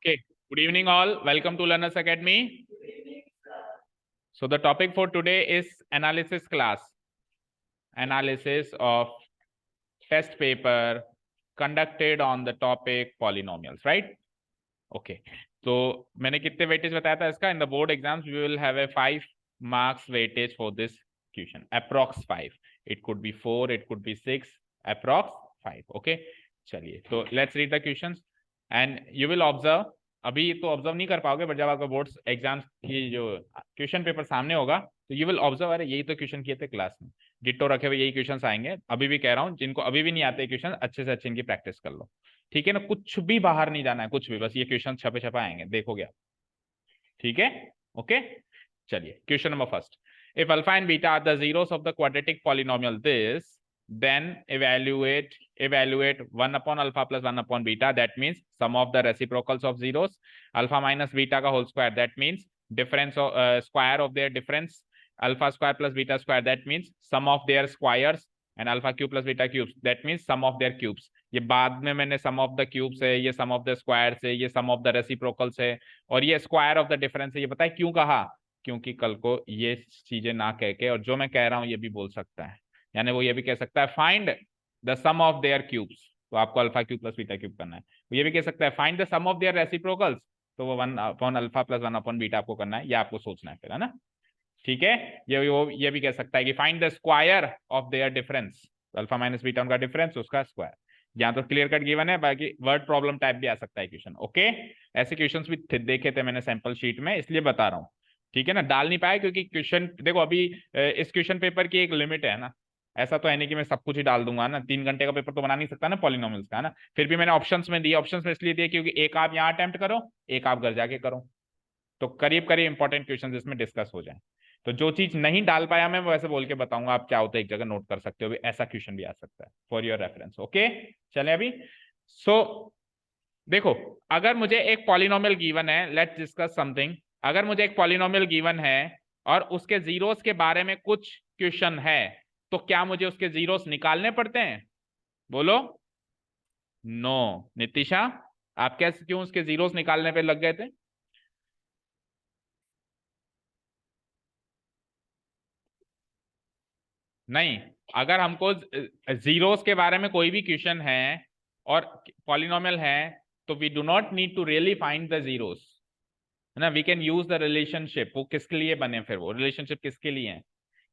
Okay, good evening all. Welcome to Learners Academy. So the topic for today is analysis class. Analysis of test paper conducted on the topic polynomials, right? Okay. तो मैंने कितने weightage बताया था इसका? In the board exams we will have a 5 marks weightage for this question. Approx 5. It could be 4, it could be 6. Approx 5. Okay. चलिए तो let's read the questions and you will observe. अभी तो observe नहीं कर पाओगे, but जब आपका boards exams की जो क्वेश्चन पेपर सामने होगा तो यू विल ऑब्जर्व, अरे यही तो क्वेश्चन किए थे क्लास में, डिट्टो रखे हुए यही क्वेश्चन आएंगे। अभी भी कह रहा हूँ, जिनको अभी भी नहीं आते क्वेश्चन, अच्छे से अच्छे इनकी प्रैक्टिस कर लो, ठीक है ना? कुछ भी बाहर नहीं जाना है, कुछ भी, बस ये क्वेश्चन छपे छपा आएंगे, देखोगे आप, ठीक है? ओके, चलिए question number first. If alpha and beta are the zeros of the quadratic polynomial this, then evaluate 1 upon alpha plus 1 upon beta, that means sum of the reciprocals of zeros, alpha minus beta का whole square, that means difference of square of their difference, alpha square plus beta square, that means sum of their squares, and alpha cube plus beta cubes, that means sum of their cubes। ये बाद में मैंने sum of the cubes है, ये sum of the squares है, ये sum of the reciprocals है, और ये square of the difference है। ये पता है क्यों कहा? क्योंकि कल को ये चीजें ना कह के, और जो मैं कह रहा हूं ये भी बोल सकता है, यानी वो ये भी कह सकता है find the sum of their cubes, तो आपको alpha cube plus beta cube करना है। वो ये भी कह सकता है find the sum of their reciprocals, तो वो 1 upon alpha plus 1 upon beta आपको करना है, ये आपको सोचना है फिर, है ना? ठीक है। ये भी कह सकता है कि find the square of their difference, alpha minus beta उनका डिफरेंस, उसका स्क्वायर। यहाँ तो क्लियर कट गिवन है, बाकी वर्ड प्रॉब्लम टाइप भी आ सकता है क्वेश्चन। ओके, ऐसे क्वेश्चंस भी देखे थे मैंने सैंपल शीट में, इसलिए बता रहा हूँ, ठीक है ना? डाल नहीं पाया क्योंकि क्वेश्चन देखो, अभी इस क्वेश्चन पेपर की एक लिमिट है ना, ऐसा तो है नहीं कि मैं सब कुछ ही डाल दूंगा ना, 3 घंटे का पेपर तो बना नहीं सकता ना पॉलिनोमियल्स का, ना। फिर भी मैंने ऑप्शंस में दिए, ऑप्शंस में इसलिए दिए क्योंकि एक आप यहाँ अटेम्प्ट करो, एक आप घर जाके करो, तो करीब करीब इंपॉर्टेंट क्वेश्चन इसमें डिस्कस हो जाए। तो जो चीज नहीं डाल पाया मैं वैसे बोल के बताऊंगा, आप क्या होता है एक जगह नोट कर सकते हो, ऐसा क्वेश्चन भी आ सकता है फॉर योर रेफरेंस। ओके, चले अभी। सो देखो, अगर मुझे एक पॉलिनोमियल गिवन है, लेट्स डिस्कस समथिंग। अगर मुझे एक पॉलिनोमियल गिवन है और उसके जीरोस के बारे में कुछ क्वेश्चन है, तो क्या मुझे उसके जीरोस निकालने पड़ते हैं? बोलो। नो। नितिशा, आप कैसे, क्यों उसके जीरोस निकालने पे लग गए थे? नहीं, अगर हमको जीरोस के बारे में कोई भी क्वेश्चन है और पॉलिनोमियल है, तो we do not need to really find the zeros, है ना? We can use the relationship. वो किसके लिए बने फिर? वो रिलेशनशिप किसके लिए है?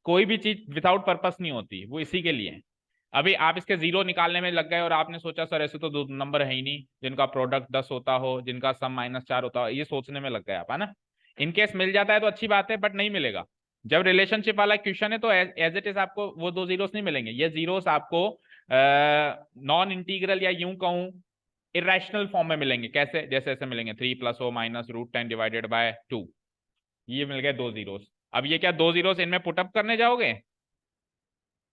कोई भी चीज विदाउट पर्पस नहीं होती, वो इसी के लिए है। अभी आप इसके जीरो निकालने में लग गए और आपने सोचा सर ऐसे तो 2 नंबर है ही नहीं जिनका प्रोडक्ट 10 होता हो, जिनका सम -4 होता हो, ये सोचने में लग गए आप, है ना? इनकेस मिल जाता है तो अच्छी बात है, बट नहीं मिलेगा। जब रिलेशनशिप वाला क्वेश्चन है तो एज इट इज आपको वो 2 जीरोस नहीं मिलेंगे। ये जीरोस आपको नॉन इंटीग्रल या यूं कहूं इरेशनल फॉर्म में मिलेंगे। कैसे? जैसे ऐसे मिलेंगे 3 + ओ -√10 डिवाइडेड बाय 2, ये मिल गए 2 जीरोस। अब ये क्या 2 जीरोस इनमें पुटअप करने जाओगे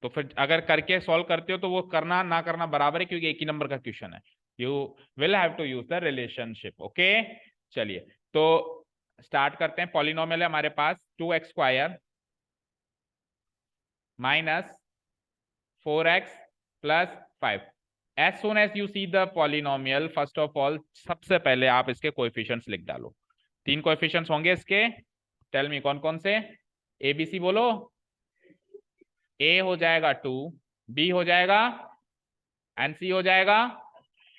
तो फिर अगर करके सॉल्व करते हो तो वो करना ना करना बराबर है, क्योंकि एक ही नंबर का क्वेश्चन है। You will have to use the relationship. Okay, चलिए तो स्टार्ट करते हैं। पॉलिनोमियल है हमारे पास 2x² - 4x + 5। As soon as you see the polynomial, first of all सबसे पहले आप इसके कोएफिशिएंट्स लिख डालो। 3 कोएफिशिएंट्स होंगे इसके, टेल मी कौन कौन से? ABC बोलो। A हो जाएगा 2, B हो जाएगा, एंड C हो जाएगा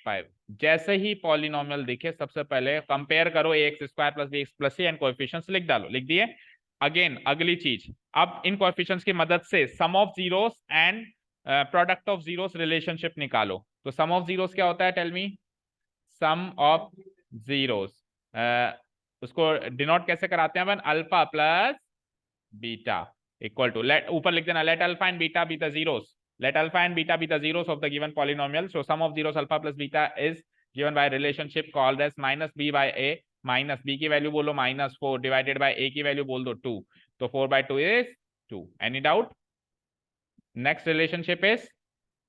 5। जैसे ही पॉलिनोमियल दिखे सबसे पहले कंपेयर करो ax² + bx + c and coefficients लिख डालो। लिख दिए? अगेन अगली चीज, अब इन कोएफिशिएंट्स की मदद से sum of zeros and product of zeros relationship निकालो। तो सम ऑफ जीरोस क्या होता है? Tell me. Sum of zeros उसको डिनोट कैसे कराते हैं अपन? Alpha plus beta equal to, let ऊपर लिख देना, let alpha and beta be the zeros, let alpha and beta be the zeros of the given polynomial. So sum of zeros alpha plus beta is given by relationship called as -b by a, minus b की value बोलो -4 divided bye a की value बोल दो 2, तो 4/2 is 2। Any doubt? Next relationship is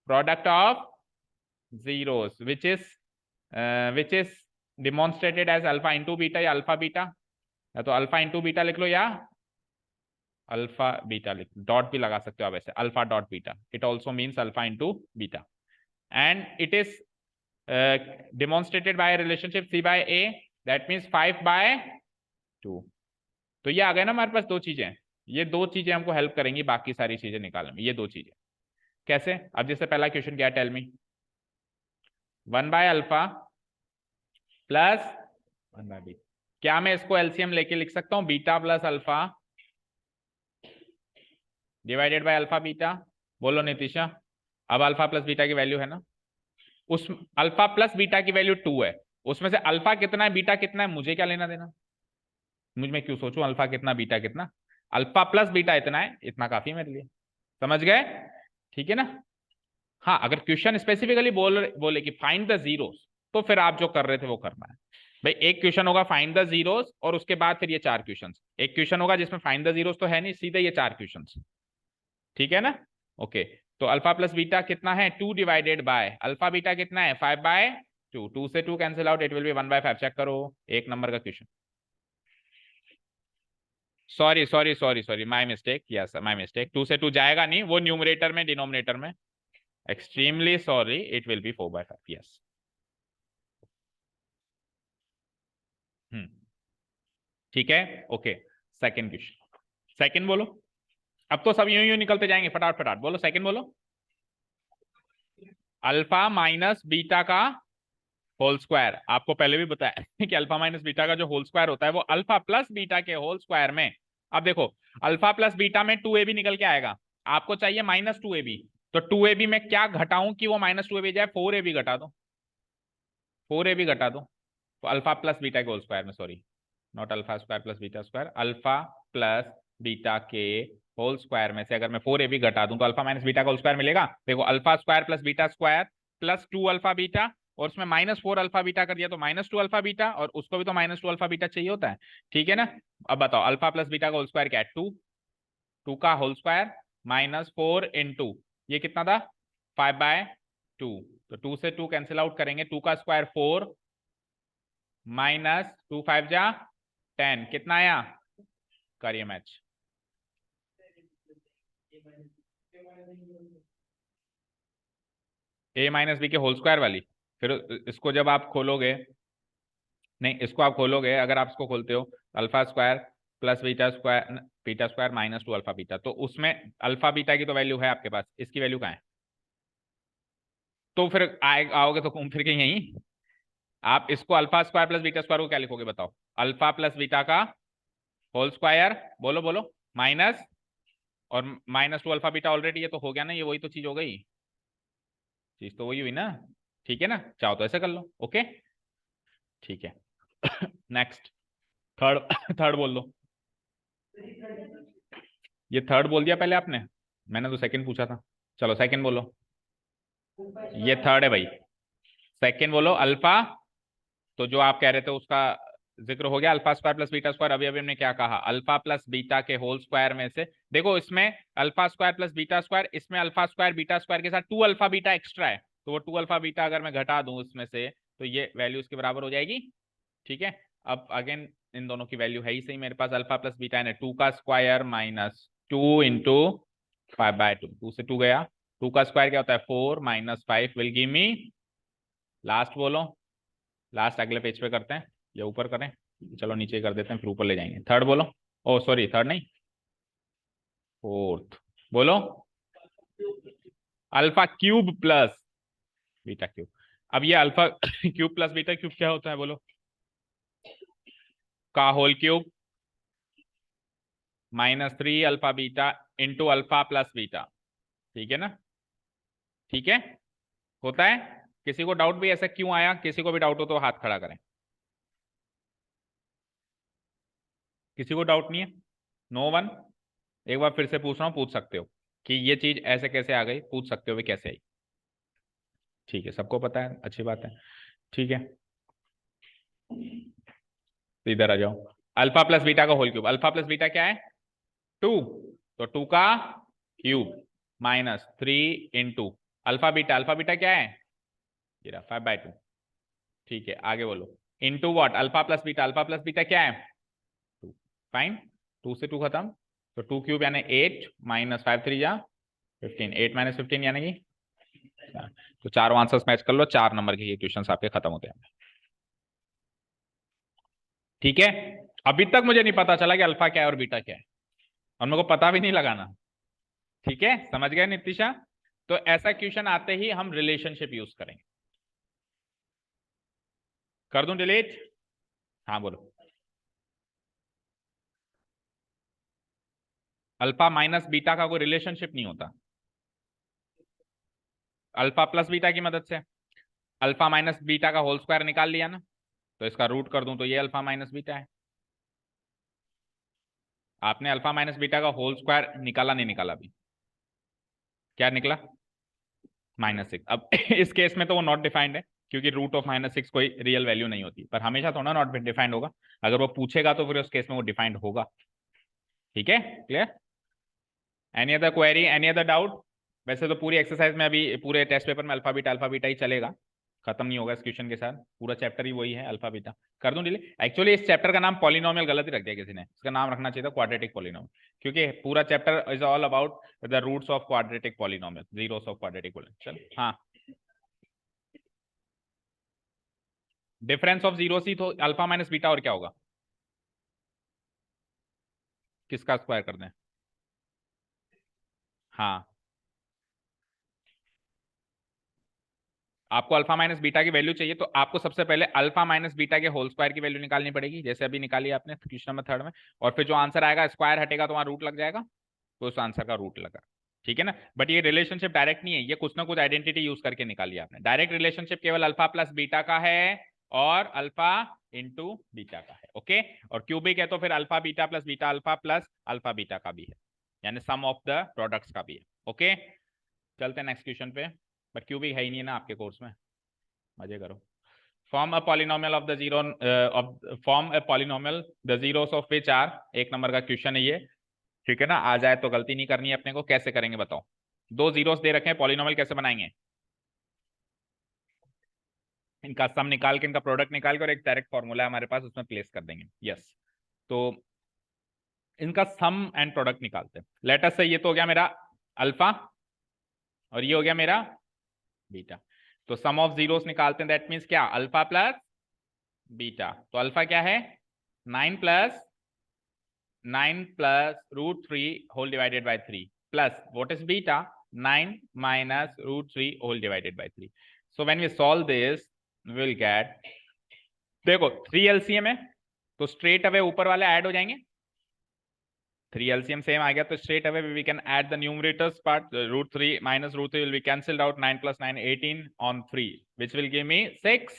product of zeros which is demonstrated as alpha into beta या alpha beta, या तो alpha into beta लिख लो या अल्फा बीटा लिख, डॉट भी लगा सकते हो आप ऐसे, alpha dot beta, it also means alpha into beta, and it is demonstrated by relationship C by A, that means 5/2। तो ये आ गया ना हमारे पास दो चीजें, ये दो चीजें हमको हेल्प करेंगी बाकी सारी चीजें निकालने में, ये दो चीजें। कैसे? अब जैसे पहला क्वेश्चन क्या है, टेल मी। 1/α प्लस 1/β। क्या मैं इसको एलसीएम लेके लिख सकता हूं, beta plus alpha divided by alpha beta? बोलो नितिशा। अब अल्फा प्लस बीटा की वैल्यू है ना, उस अल्फा प्लस बीटा की वैल्यू 2 है, उसमें से अल्फा कितना है बीटा कितना है मुझे क्या लेना देना, मुझ में क्यों सोचूं अल्फा कितना बीटा कितना, अल्फा प्लस बीटा इतना है, इतना काफी है मेरे लिए। समझ गए? ठीक है ना। हाँ, अगर क्वेश्चन स्पेसिफिकली बोले कि फाइंड द जीरोस, तो फिर आप जो कर रहे थे वो करना है भाई। एक क्वेश्चन होगा फाइंड द जीरोस और उसके बाद फिर ये 4 क्वेश्चन। एक क्वेश्चन होगा जिसमें फाइंड द जीरोस तो है नहीं, सीधे ये 4 क्वेश्चन। ठीक है ना। ओके, तो अल्फा प्लस बीटा कितना है, 2 डिवाइडेड बाय अल्फा बीटा कितना है 5/2। 2 से 2 cancel out, it will be 1/5। Check करो, एक नंबर का question. Sorry my mistake, yes my mistake. 2 से 2 जाएगा नहीं, वो न्यूमरेटर में डिनोमिनेटर में। Extremely sorry, it will B 4/5। Yes. ठीक है। Okay, second question. सेकंड बोलो। अब तो सब यूं यूं निकलते जाएंगे, फटाफट फटाफट बोलो, सेकंड बोलो। अल्फा माइनस बीटा का होल स्क्वायर। आपको पहले भी बताया कि अल्फा माइनस बीटा का जो होल स्क्वायर होता है वो अल्फा प्लस बीटा के होल स्क्वायर में। अब देखो, अल्फा प्लस बीटा में 2ab निकल के आएगा, आपको चाहिए -2ab। तो 2ab में क्या घटाऊं कि वो -2ab जाए, 4ab घटा दो, 4ab घटा दो। तो अल्फा प्लस बीटा के होल स्क्वायर में, sorry not alpha square plus beta square, alpha plus beta के होल स्क्वायर में से अगर मैं 4ab घटा दूं तो अल्फा माइनस बीटा का होल स्क्वायर मिलेगा। देखो, alpha square plus beta square plus 2 alpha beta, और उसमें -4 अल्फा बीटा कर दिया तो -2 अल्फा बीटा, और उसको भी तो -2 अल्फा बीटा चाहिए होता है। ठीक है ना। अब बताओ अल्फा प्लस बीटा का होल स्क्वायर क्या है, 2, 2 का होल स्क्वायर -4 इंटू ये कितना था 5/2। तो 2 से 2 कैंसिल आउट करेंगे, 2 का स्क्वायर 4 -2 5 जा 10, कितना आया, करिए मैच। ए माइनस बी के होल स्क्वायर वाली, फिर इसको जब आप खोलोगे, नहीं इसको आप खोलोगे, अगर आप इसको खोलते हो alpha square plus beta square -2 alpha beta, तो उसमें अल्फा बीटा की तो वैल्यू है आपके पास, इसकी वैल्यू कहाँ है? तो फिर आओगे तो घूम फिर के यहीं, आप इसको alpha square plus beta square को क्या लिखोगे बताओ, अल्फा प्लस बीटा का होल स्क्वायर, बोलो बोलो, माइनस, और -2 अल्फा बीटा ऑलरेडी ये तो हो गया ना, ये वही तो चीज हो गई, चीज तो वही हुई ना। ठीक है ना, चाहो तो ऐसे कर लो। ओके, ठीक है। नेक्स्ट, थर्ड थर्ड बोल दो। ये थर्ड बोल दिया पहले आपने, मैंने तो सेकंड पूछा था। चलो सेकंड बोलो। ये थर्ड है भाई, सेकंड बोलो। अल्फा, तो जो आप कह रहे थे उसका जिक्र हो गया, alpha square plus beta square. अभी अभी हमने क्या कहा, अल्फा प्लस बीटा के होल स्क्वायर में से, देखो इसमें alpha square plus beta square, इसमें अल्फा स्क्वायर बीटा स्क्वायर के साथ 2 अल्फा बीटा एक्स्ट्रा है, तो वो 2 अल्फा बीटा अगर मैं घटा दूं उसमें से, तो ये वैल्यू इसके बराबर हो जाएगी। ठीक है। अब अगेन इन दोनों की वैल्यू है ही सही मेरे पास, अल्फा प्लस बीटा है 2 का स्क्वायर -2 इंटू 5/2, 2 से 2 गया, 2 का स्क्वायर क्या होता है 4 -5 विल गिव मी, लास्ट बोलो, लास्ट अगले पेज पे करते हैं या ऊपर करें, चलो नीचे कर देते हैं फिर ऊपर ले जाएंगे। थर्ड बोलो, ओ सॉरी थर्ड नहीं, फोर्थ बोलो। Alpha cube plus beta cube. अब ये alpha cube plus beta cube क्या होता है बोलो, का whole cube -3 alpha beta into alpha plus beta. ठीक है ना, ठीक है, होता है। किसी को डाउट भी ऐसा क्यों आया, किसी को भी डाउट हो तो हाथ खड़ा करें, किसी को डाउट नहीं है, नो वन। एक बार फिर से पूछ रहा हूँ, पूछ सकते हो कि ये चीज ऐसे कैसे आ गई, पूछ सकते हो भी कैसे आई। ठीक है, सबको पता है, अच्छी बात है। ठीक है, तो इधर आ जाओ। अल्फा प्लस बीटा का whole cube, alpha plus beta क्या है 2, तो 2 का क्यूब -3 इंटू अल्फा बीटा क्या है ये रहा 5/2। ठीक है, आगे बोलो, into what, alpha plus beta क्या है 2, फाइन, 2 से 2 खत्म, तो 2 क्यूब यानी 8 -5 3 या 15, 8 - 15 यानी कि, तो चारों आंसर्स मैच कर लो, 4 नंबर के ये क्वेश्चन आपके खत्म होते हैं। ठीक है, अभी तक मुझे नहीं पता चला कि अल्फा क्या है और बीटा क्या है, और मेरे को पता भी नहीं लगाना। ठीक है, समझ गए नितिशा? तो ऐसा क्वेश्चन आते ही हम रिलेशनशिप यूज करेंगे। कर दूं डिलीट? हाँ बोलो। अल्फा माइनस बीटा का कोई रिलेशनशिप नहीं होता। अल्फा प्लस बीटा की मदद से अल्फा माइनस बीटा का होल स्क्वायर निकाल लिया ना, तो इसका रूट कर दूं तो ये अल्फा माइनस बीटा है। आपने अल्फा माइनस बीटा का होल स्क्वायर निकाला नहीं निकाला अभी? क्या निकला? -6। अब इस केस में तो वो नॉट डिफाइंड है, क्योंकि रूट ऑफ -6 कोई रियल वैल्यू नहीं होती, पर हमेशा थोड़ा नॉट डिफाइंड होगा। अगर वो पूछेगा तो फिर उस केस में वो डिफाइंड होगा। ठीक है, clear? Any other query, any other doubt? वैसे तो पूरी एक्सरसाइज में अभी पूरे टेस्ट पेपर में अल्फा बीटा ही चलेगा, खत्म नहीं होगा इस क्वेश्चन के साथ, पूरा चैप्टर ही वही है अल्फा बीटा। कर दूं डिलीट? एक्चुअली इस चैप्टर का नाम पॉलिनोमियल गलत ही रख दिया किसी ने, इसका नाम रखना चाहिए था क्वाड्रेटिक पॉलिनोमियल, क्योंकि पूरा chapter is all about the roots of quadratic polynomial, zeros of quadratic polynomial. चल हाँ, डिफरेंस ऑफ जीरो सी, तो अल्फा माइनस बीटा और क्या होगा? किसका स्क्वायर कर दें? हाँ, आपको अल्फा माइनस बीटा की वैल्यू चाहिए, तो आपको सबसे पहले अल्फा माइनस बीटा के होल स्क्वायर की वैल्यू निकालनी पड़ेगी, जैसे अभी निकाली आपने क्वेश्चन नंबर 3 में, और फिर जो आंसर आएगा स्क्वायर हटेगा तो वहां रूट लग जाएगा, तो उस आंसर का रूट लगा। ठीक है ना? बट ये रिलेशनशिप डायरेक्ट नहीं है, ये कुछ ना कुछ आइडेंटिटी यूज करके निकाली आपने। डायरेक्ट रिलेशनशिप केवल अल्फा प्लस बीटा का है और अल्फा इंटू बीटा का है। ओके, और क्यूबिक है तो फिर alpha beta plus beta alpha plus alpha beta का भी है, यानी सम ऑफ द प्रोडक्ट्स का भी है। ओके, चलते हैं नेक्स्ट क्वेश्चन पे। बट क्यूबिक है ही नहीं है ना आपके कोर्स में, मजे करो। Form a polynomial of the zero of form a polynomial the zeros of which are, 1 number का क्वेश्चन है ये। ठीक है ना, आ जाए तो गलती नहीं करनी है अपने को। कैसे करेंगे बताओ? दो जीरोस दे रखे हैं, पॉलिनोमियल कैसे बनाएंगे? इनका सम निकाल के, इनका प्रोडक्ट निकाल के, और एक डायरेक्ट फॉर्मूला है हमारे पास, उसमें प्लेस कर देंगे। यस, तो इनका सम एंड प्रोडक्ट निकालते हैं। लेट अस से ये तो हो गया मेरा अल्फा और ये हो गया मेरा बीटा, तो सम ऑफ जीरोस निकालते हैं। दैट मीन्स क्या? Alpha plus beta. तो अल्फा क्या है? 9 plus √3 whole divided by 3 plus what is beta? 9 minus √3 whole divided by 3। So when we solve this we will get, देखो 3 एलसीएम है तो स्ट्रेट अवे ऊपर वाले ऐड हो जाएंगे। 3 एलसीएम सेम आ गया तो straight away we can add the numerators part, √3 minus √3 will be cancelled out, 9 plus 9 18 on 3 which will give me 6.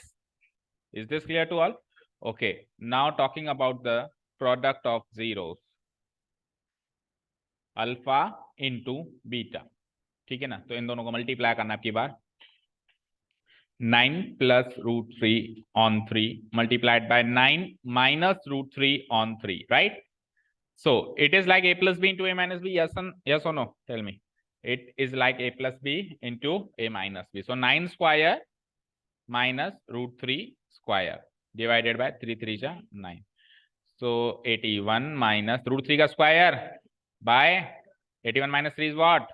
Is this clear to all? Okay, now talking about the product of zeros, alpha into beta. ठीक है ना, तो इन दोनों को multiply करना आपकी बार। 9 plus √3 on 3 multiplied by 9 minus √3 on 3, right? So it is like a plus b into a minus b. Yes or no? Tell me. It is like a plus b into a minus b. So 9 square minus √3 square divided by 3 3 जा 9. So 81 minus √3 का square by 81 minus 3 is what?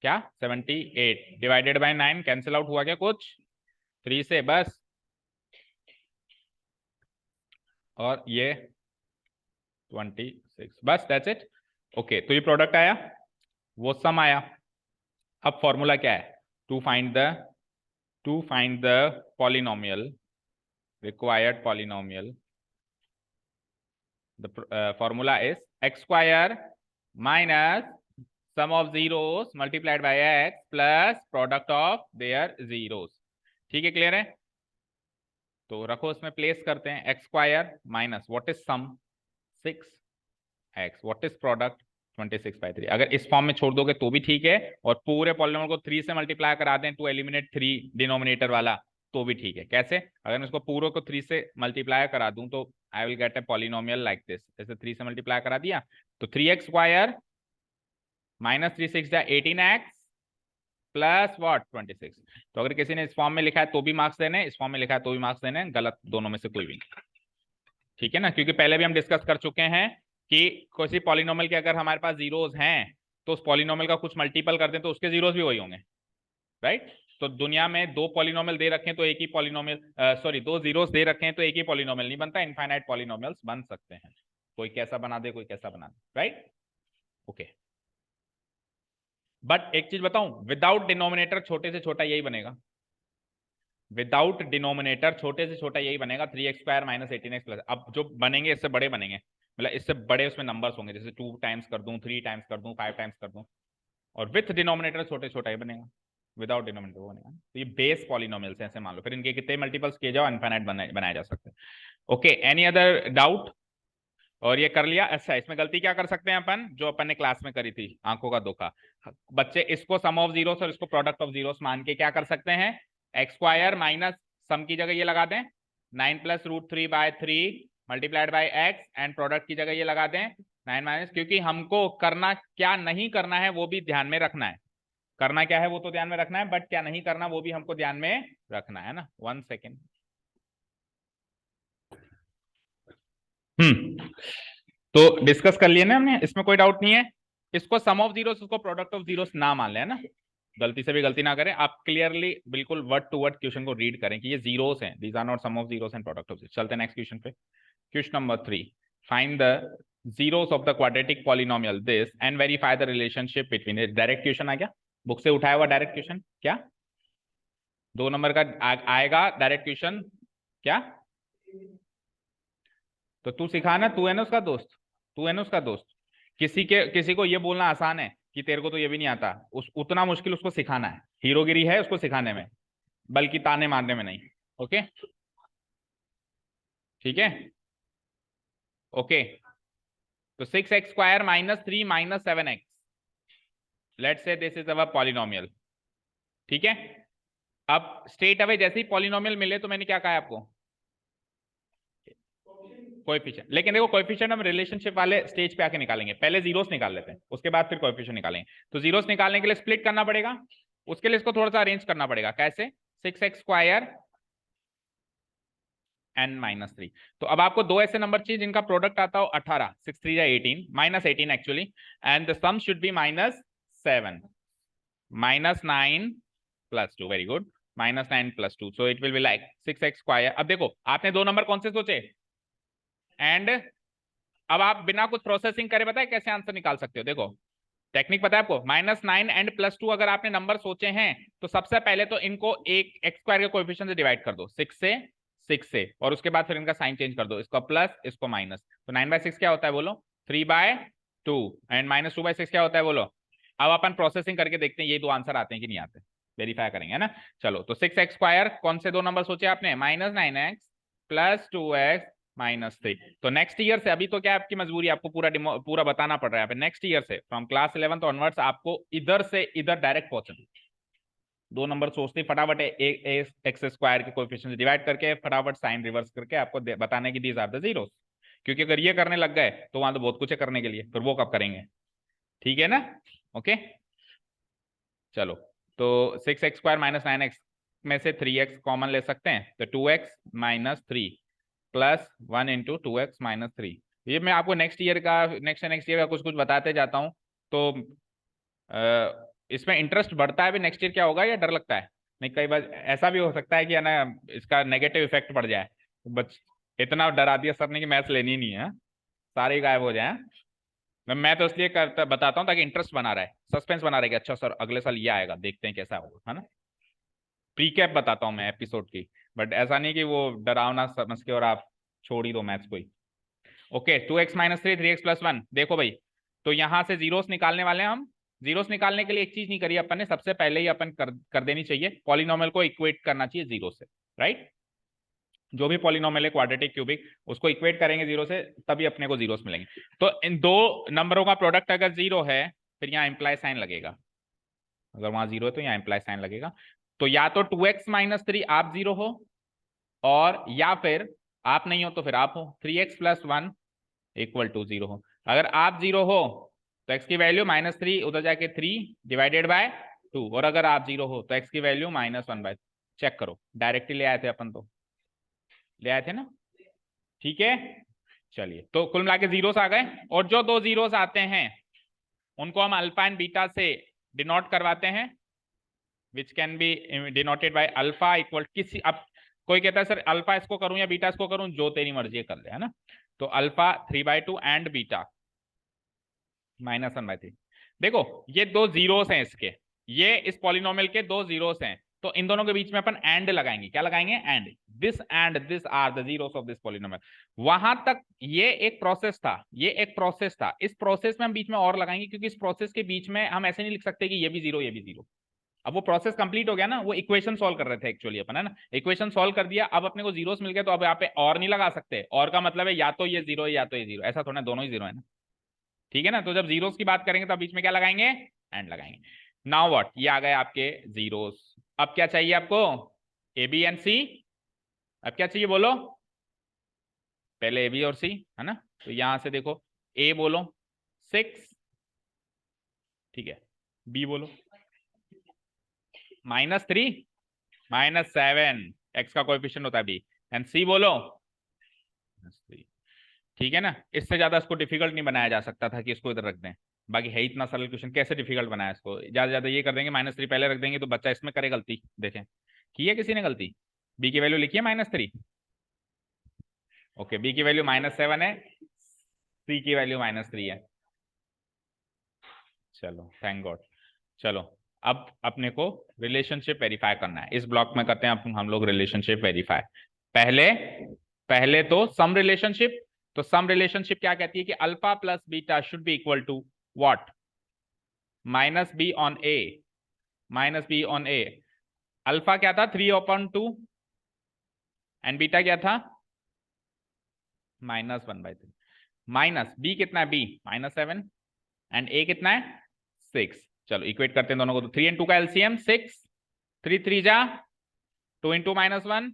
क्या? 78 divided by 9, cancel out हुआ क्या कुछ 3 से? बस, और ये 26, बस दैट्स इट। ओके, तो ये प्रोडक्ट आया, वो सम आया। अब फॉर्मूला क्या है? To find the polynomial, required polynomial, the formula is x square minus sum of zeros multiplied by x plus product of their zeros. ठीक है, क्लियर है? तो रखो, इसमें प्लेस करते हैं। x square minus what is sum 6x, what is product 26/3। अगर इस फॉर्म में छोड़ दोगे तो भी ठीक है, और पूरे पॉलिनोमियल को 3 से मल्टीप्लाई करा दें टू एलिमिनेट 3 डिनोमिनेटर वाला, तो भी ठीक है। कैसे? अगर मैं इसको पूरे को 3 से मल्टीप्लाई करा दूं तो I will get a polynomial like this. जैसे 3 से मल्टीप्लाई करा दिया तो 3x square minus 3 6 18x plus what 26। तो अगर किसी ने इस फॉर्म में लिखा है तो भी मार्क्स देने, इस फॉर्म में लिखा है तो भी मार्क्स देने, गलत दोनों में से कोई भी नहीं। ठीक है ना, क्योंकि पहले भी हम डिस्कस कर चुके हैं कि किसी पॉलिनोमियल के अगर हमारे पास जीरोस हैं तो उस पॉलिनोमियल का कुछ मल्टीपल कर दें तो उसके जीरोस भी वही होंगे, राइट? तो दुनिया में दो पॉलिनोमियल दे रखे हैं तो एक ही पॉलिनोमियल, सॉरी दो जीरोस दे रखे हैं तो एक ही पॉलिनोमियल नहीं बनता, इनफाइनाइट पॉलिनोमियल्स बन सकते हैं, कोई कैसा बना दे कोई कैसा बना दे, राइट। ओके, बट एक चीज बताऊं, विदाउट डिनोमिनेटर छोटे से छोटा यही बनेगा, विदाउट डिनोमिनेटर छोटे से छोटा यही बनेगा, 3x² - 18x प्लस। अब जो बनेंगे इससे बड़े बनेंगे, मतलब इससे बड़े उसमें नंबर्स होंगे, जैसे 2 टाइम्स कर दूं, 3 टाइम्स कर दूं, 5 टाइम्स कर दूं, और विथ डिनोमिनेटर छोटे छोटा ही बनेगा, विदाउट डिनोमिनेटर वो बनेगा। तो ये बेस पॉलिनोमियल्स हैं, ऐसे मान लो, फिर इनके कितने मल्टीपल्स किए जाओ इनफाइनाइट बनाए जा सकते हैं। Okay, any other doubt? और ये कर लिया। अच्छा, इसमें गलती क्या कर सकते हैं अपन, जो अपन ने क्लास में करी थी, आंखों का धोखा। बच्चे इसको सम ऑफ जीरोस और इसको प्रोडक्ट ऑफ जीरोस मान के क्या कर सकते हैं, x² माइनस सम की जगह ये लगा दें 9 + √3/3 multiplied by x, and product की जगह ये लगा दें 9 माइनस, क्योंकि हमको करना क्या नहीं करना है वो भी ध्यान में रखना है, करना क्या है वो तो ध्यान में रखना है, बट क्या नहीं करना वो भी हमको ध्यान में रखना है ना। 1 सेकेंड। तो डिस्कस कर लिए ना हमने, इसमें कोई डाउट नहीं है। इसको सम ऑफ जीरोस, उसको प्रोडक्ट ऑफ जीरोस ना मान लें ना, गलती से भी गलती ना करें, आप क्लियरली बिल्कुल वर्ड टू वर्ड क्वेश्चन को रीड करें कि ये जीरोस हैं, these are not sum of zeros and product of zeros. चलते हैं नेक्स्ट क्वेश्चन पे। Question number 3, find the zeros of the quadratic polynomial this and verify the relationship between it. Direct question आ गया, book से उठाया हुआ direct question, क्या 2 number का आएगा डायरेक्ट क्वेश्चन क्या? तो तू सिखाना, तू है ना उसका दोस्त, तू है ना उसका दोस्त। किसी को ये बोलना आसान है कि तेरे को तो ये भी नहीं आता, उतना मुश्किल उसको सिखाना है, हीरोगिरी है उसको सिखाने में, बल्कि ताने मारने में नहीं। ओके, ठीक है। ओके, तो 6x² - 3 - 7x, let's say this is our polynomial, ठीक है। अब स्ट्रेट अवे जैसे ही पॉलिनोमियल मिले तो मैंने क्या कहा आपको, कोएफिशिएंट। लेकिन देखो कोएफिशिएंट हम रिलेशनशिप वाले स्टेज पे आके निकालेंगे, पहले जीरोस निकाल लेते हैं, उसके बाद फिर कोएफिशिएंट निकालेंगे। तो जीरोस निकालने के लिए स्प्लिट करना पड़ेगा, उसके लिए इसको थोड़ा सा अरेंज करना पड़ेगा। कैसे? 6x² n - 3। तो अब आपको दो ऐसे नंबर चाहिए जिनका प्रोडक्ट आता हो 18, 6 3 18 -18 actually, and the sum should be -7 -9 + 2, very good, -9 + 2, so it will be like 6x²। अब देखो आपने दो नंबर कौन से सोचे, एंड अब आप बिना कुछ प्रोसेसिंग करे बताए कैसे आंसर निकाल सकते हो। देखो टेक्निक पता है आपको, -9 एंड +2 अगर आपने नंबर सोचे हैं तो सबसे पहले तो इनको एक x² के कोएफिशिएंट से डिवाइड कर दो, 6 से, और उसके बाद फिर इनका साइन चेंज कर दो, इसको प्लस इसको माइनस। तो 9/6 क्या होता है बोलो, 3/2, एंड -2/6 क्या होता है बोलो। अब अपन प्रोसेसिंग करके देखते हैं ये दो आंसर आते हैं कि नहीं आते, वेरीफाई करेंगे, है ना। चलो, तो 6x², कौन से दो नंबर सोचे आपने, -9x + 2x -3। तो नेक्स्ट ईयर से, अभी तो क्या आपकी मजबूरी, आपको पूरा बताना पड़ रहा है, नेक्स्ट ईयर से फ्रॉम क्लास 11th ऑनवर्ड्स आपको इधर से इधर डायरेक्ट पहुंचना, दो नंबर सोचते फटाफट x² के कोएफिशिएंट डिवाइड करके फटाफट साइन रिवर्स करके आपको बताने की दीज आर द जीरोस। क्योंकि अगर ये करने लग गए तो वहां तो बहुत कुछ है करने के लिए, फिर वो कब करेंगे, ठीक है ना। ओके, चलो, तो 6x² - 9x में से 3x कॉमन ले सकते हैं, तो 2x - 3 + 1 × 2x - 3। ये मैं आपको नेक्स्ट ईयर का कुछ कुछ बताते जाता हूँ, तो इसमें इंटरेस्ट बढ़ता है भी, नेक्स्ट ईयर क्या होगा, या डर लगता है? नहीं, कई बार ऐसा भी हो सकता है कि है ना इसका नेगेटिव इफेक्ट पड़ जाए, बच इतना डरा दिया सर ने कि मैथ्स लेनी नहीं है, सारे ही गायब हो जाए। मैं तो इसलिए करता बताता हूँ ताकि इंटरेस्ट बना रहे, सस्पेंस बना रहे कि अच्छा सर अगले साल ये आएगा, देखते हैं कैसा होगा, है ना। प्रीकैप बताता हूँ मैं एपिसोड की, बट ऐसा नहीं कि वो डरावना समझ के और आप छोड़ ही दो मैथ्स को ही। ओके, 2x - 3 3x + 1, देखो भाई, तो यहां से जीरोस निकालने वाले हैं हम। जीरोस निकालने के लिए एक चीज नहीं करी अपन ने, सबसे पहले ही अपन कर देनी चाहिए, पॉलिनोमियल को इक्वेट करना चाहिए जीरो से, राइट। जो भी पॉलिनोमियल है क्वाड्रेटिक क्यूबिक, उसको इक्वेट करेंगे जीरो से, तभी अपने को जीरोस मिलेंगे। तो इन दो नंबरों का प्रोडक्ट अगर जीरो है, फिर यहाँ इंप्लाई साइन लगेगा, अगर वहां जीरो है तो यहाँ इंप्लाई साइन लगेगा। तो या तो 2x - 3 आप जीरो हो, और या फिर आप नहीं हो तो फिर आप हो, 3x + 1 = 0 हो। अगर आप जीरो हो तो x की वैल्यू -3 उधर जाके 3 / 2, और अगर आप जीरो हो तो x की वैल्यू -1/, चेक करो, डायरेक्टली ले आए थे अपन, तो ले आए थे ना, ठीक है। चलिए, तो कुल मिला के जीरोस आ गए, और जो दो जीरोस आते हैं उनको हम अल्फा एंड बीटा से डिनोट करवाते हैं, which can be denoted by alpha equal किसी, अब कोई कहता है सर अल्फा इसको करूं या बीटा इसको करूं, जो तेरी मर्जी कर ले, है ना। तो अल्फा 3/2 एंड बीटा -1/3। देखो ये दो जीरोस हैं इसके, ये इस पॉलिनोमियल के दो जीरोस हैं, तो इन दोनों के बीच में अपन एंड लगाएंगे। क्या लगाएंगे? And this are the zeros of this polynomial. वहां तक ये एक प्रोसेस था, ये एक प्रोसेस था। इस प्रोसेस में हम बीच में और लगाएंगे, क्योंकि इस प्रोसेस के बीच में हम ऐसे नहीं लिख सकते कि ये भी जीरो ये भी जीरो। अब वो प्रोसेस कंप्लीट हो गया ना, वो इक्वेशन सॉल्व कर रहे थे एक्चुअली अपन, है ना। इक्वेशन सॉल्व कर दिया, अब अपने को जीरोस मिल गए, तो अब यहाँ पे और नहीं लगा सकते। और का मतलब है या तो ये जीरो है या तो ये जीरो, ऐसा थोड़ा, दोनों ही जीरो है ना, ठीक है ना। तो जब जीरोस की बात करेंगे तो बीच में क्या लगाएंगे? एंड लगाएंगे। नाउ व्हाट, ये आ गए आपके जीरोस। अब क्या चाहिए आपको? ए बी एंड सी। अब क्या चाहिए बोलो? पहले ए बी और सी, है ना। तो यहां से देखो, ए बोलो 6, ठीक है। बी बोलो -3 -7, एक्स का कोएफिशिएंट होता है बी। एंड सी बोलो -3, ठीक है ना। इससे ज्यादा इसको डिफिकल्ट नहीं बनाया जा सकता था कि इसको इधर रख दें। बाकी है इतना सरल क्वेश्चन, कैसे डिफिकल्ट बनाया इसको? ज्यादा ज्यादा ये कर देंगे, -3 पहले रख देंगे तो बच्चा इसमें करे गलती। देखें की है किसी ने गलती? बी की वैल्यू लिखी है -3, ओके। बी की वैल्यू -7 है, सी की वैल्यू -3 है। चलो थैंक गॉड। चलो अब अपने को रिलेशनशिप वेरीफाई करना है, इस ब्लॉक में करते हैं हम लोग रिलेशनशिप वेरीफाई। पहले पहले तो सम रिलेशनशिप। तो सम रिलेशनशिप क्या कहती है कि alpha plus beta should be equal to what? -b on a, -b on a। Alpha क्या था? 3/2 एंड बीटा क्या था? -1/3। माइनस बी कितना है? बी -7 एंड ए कितना है? 6। चलो इक्वेट करते हैं दोनों को। तो 3 and 2 का एलसीएम 6, 3 3 जा 2 into -1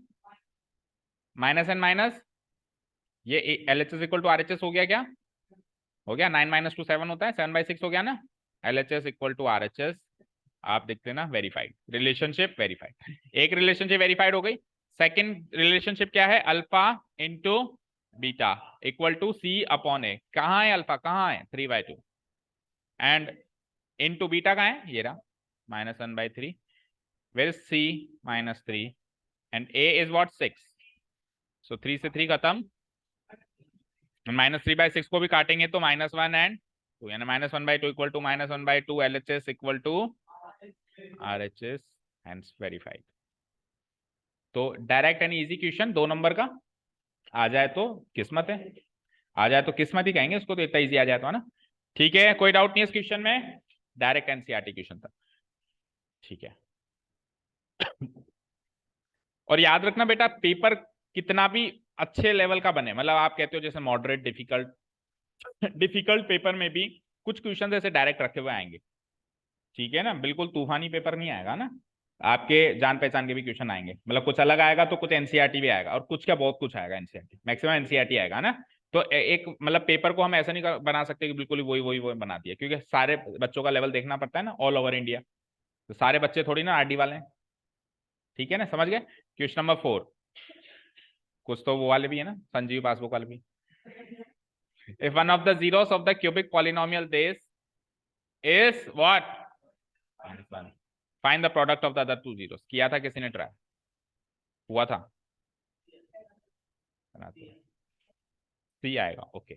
माइनस एंड माइनस, ये LHS इक्वल टू RHS हो गया क्या? हो गया। 9 - 2 7 होता है, 7/6 हो गया ना। LHS इक्वल टू RHS, आप देखते हैं ना, वेरीफाइड रिलेशनशिप वेरीफाइड। एक रिलेशनशिप वेरीफाइड हो गई। सेकंड रिलेशनशिप क्या है? Alpha into beta equal to c upon a. कहाँ है अल्फा? कहाँ है? 3/2 एंड इंटू बीटा कहाँ है? ये रहा -1/3। Where is c? -3 and a is what? 6। So 3 से 3 खत्म, -3/6 को भी काटेंगे तो -1 एंड 2, यानी -1/2 equal to -1/2 LHS equal to RHS, hence verified. तो direct and easy question 2 number का आ जाए तो किस्मत है, आ जाए तो किस्मत ही कहेंगे उसको, तो इतना इजी आ जाए तो, है ना। ठीक है, कोई डाउट नहीं है इस क्वेश्चन में, डायरेक्ट एनसीईआरटी क्वेश्चन था, ठीक है। और याद रखना बेटा, पेपर कितना भी अच्छे लेवल का बने, मतलब आप कहते हो जैसे मॉडरेट डिफिकल्ट, डिफिकल्ट पेपर में भी कुछ क्वेश्चन ऐसे डायरेक्ट रखे हुए आएंगे, ठीक है ना। बिल्कुल तूफानी पेपर नहीं आएगा ना, आपके जान पहचान के भी क्वेश्चन आएंगे, मतलब कुछ अलग आएगा तो कुछ एनसीईआरटी भी आएगा, और कुछ क्या बहुत कुछ आएगा एनसीईआरटी, मैक्सिमम एनसीईआरटी आएगा ना। तो एक मतलब पेपर को हम ऐसा नहीं बना सकते कि बिल्कुल वही वही वही बना दिया, क्योंकि सारे बच्चों का लेवल देखना पड़ता है ना, ऑल ओवर इंडिया। तो सारे बच्चे थोड़ी ना आरडी वाले हैं, ठीक है ना, समझ गए। क्वेश्चन नंबर 4, कुछ तो वो वाले भी है ना, संजीव पासबुक वाले भी। If one of the zeros of the cubic polynomial this is what? Find the product of the other two zeros. किया था किसी ने ट्राई? हुआ था? सी आएगा, ओके।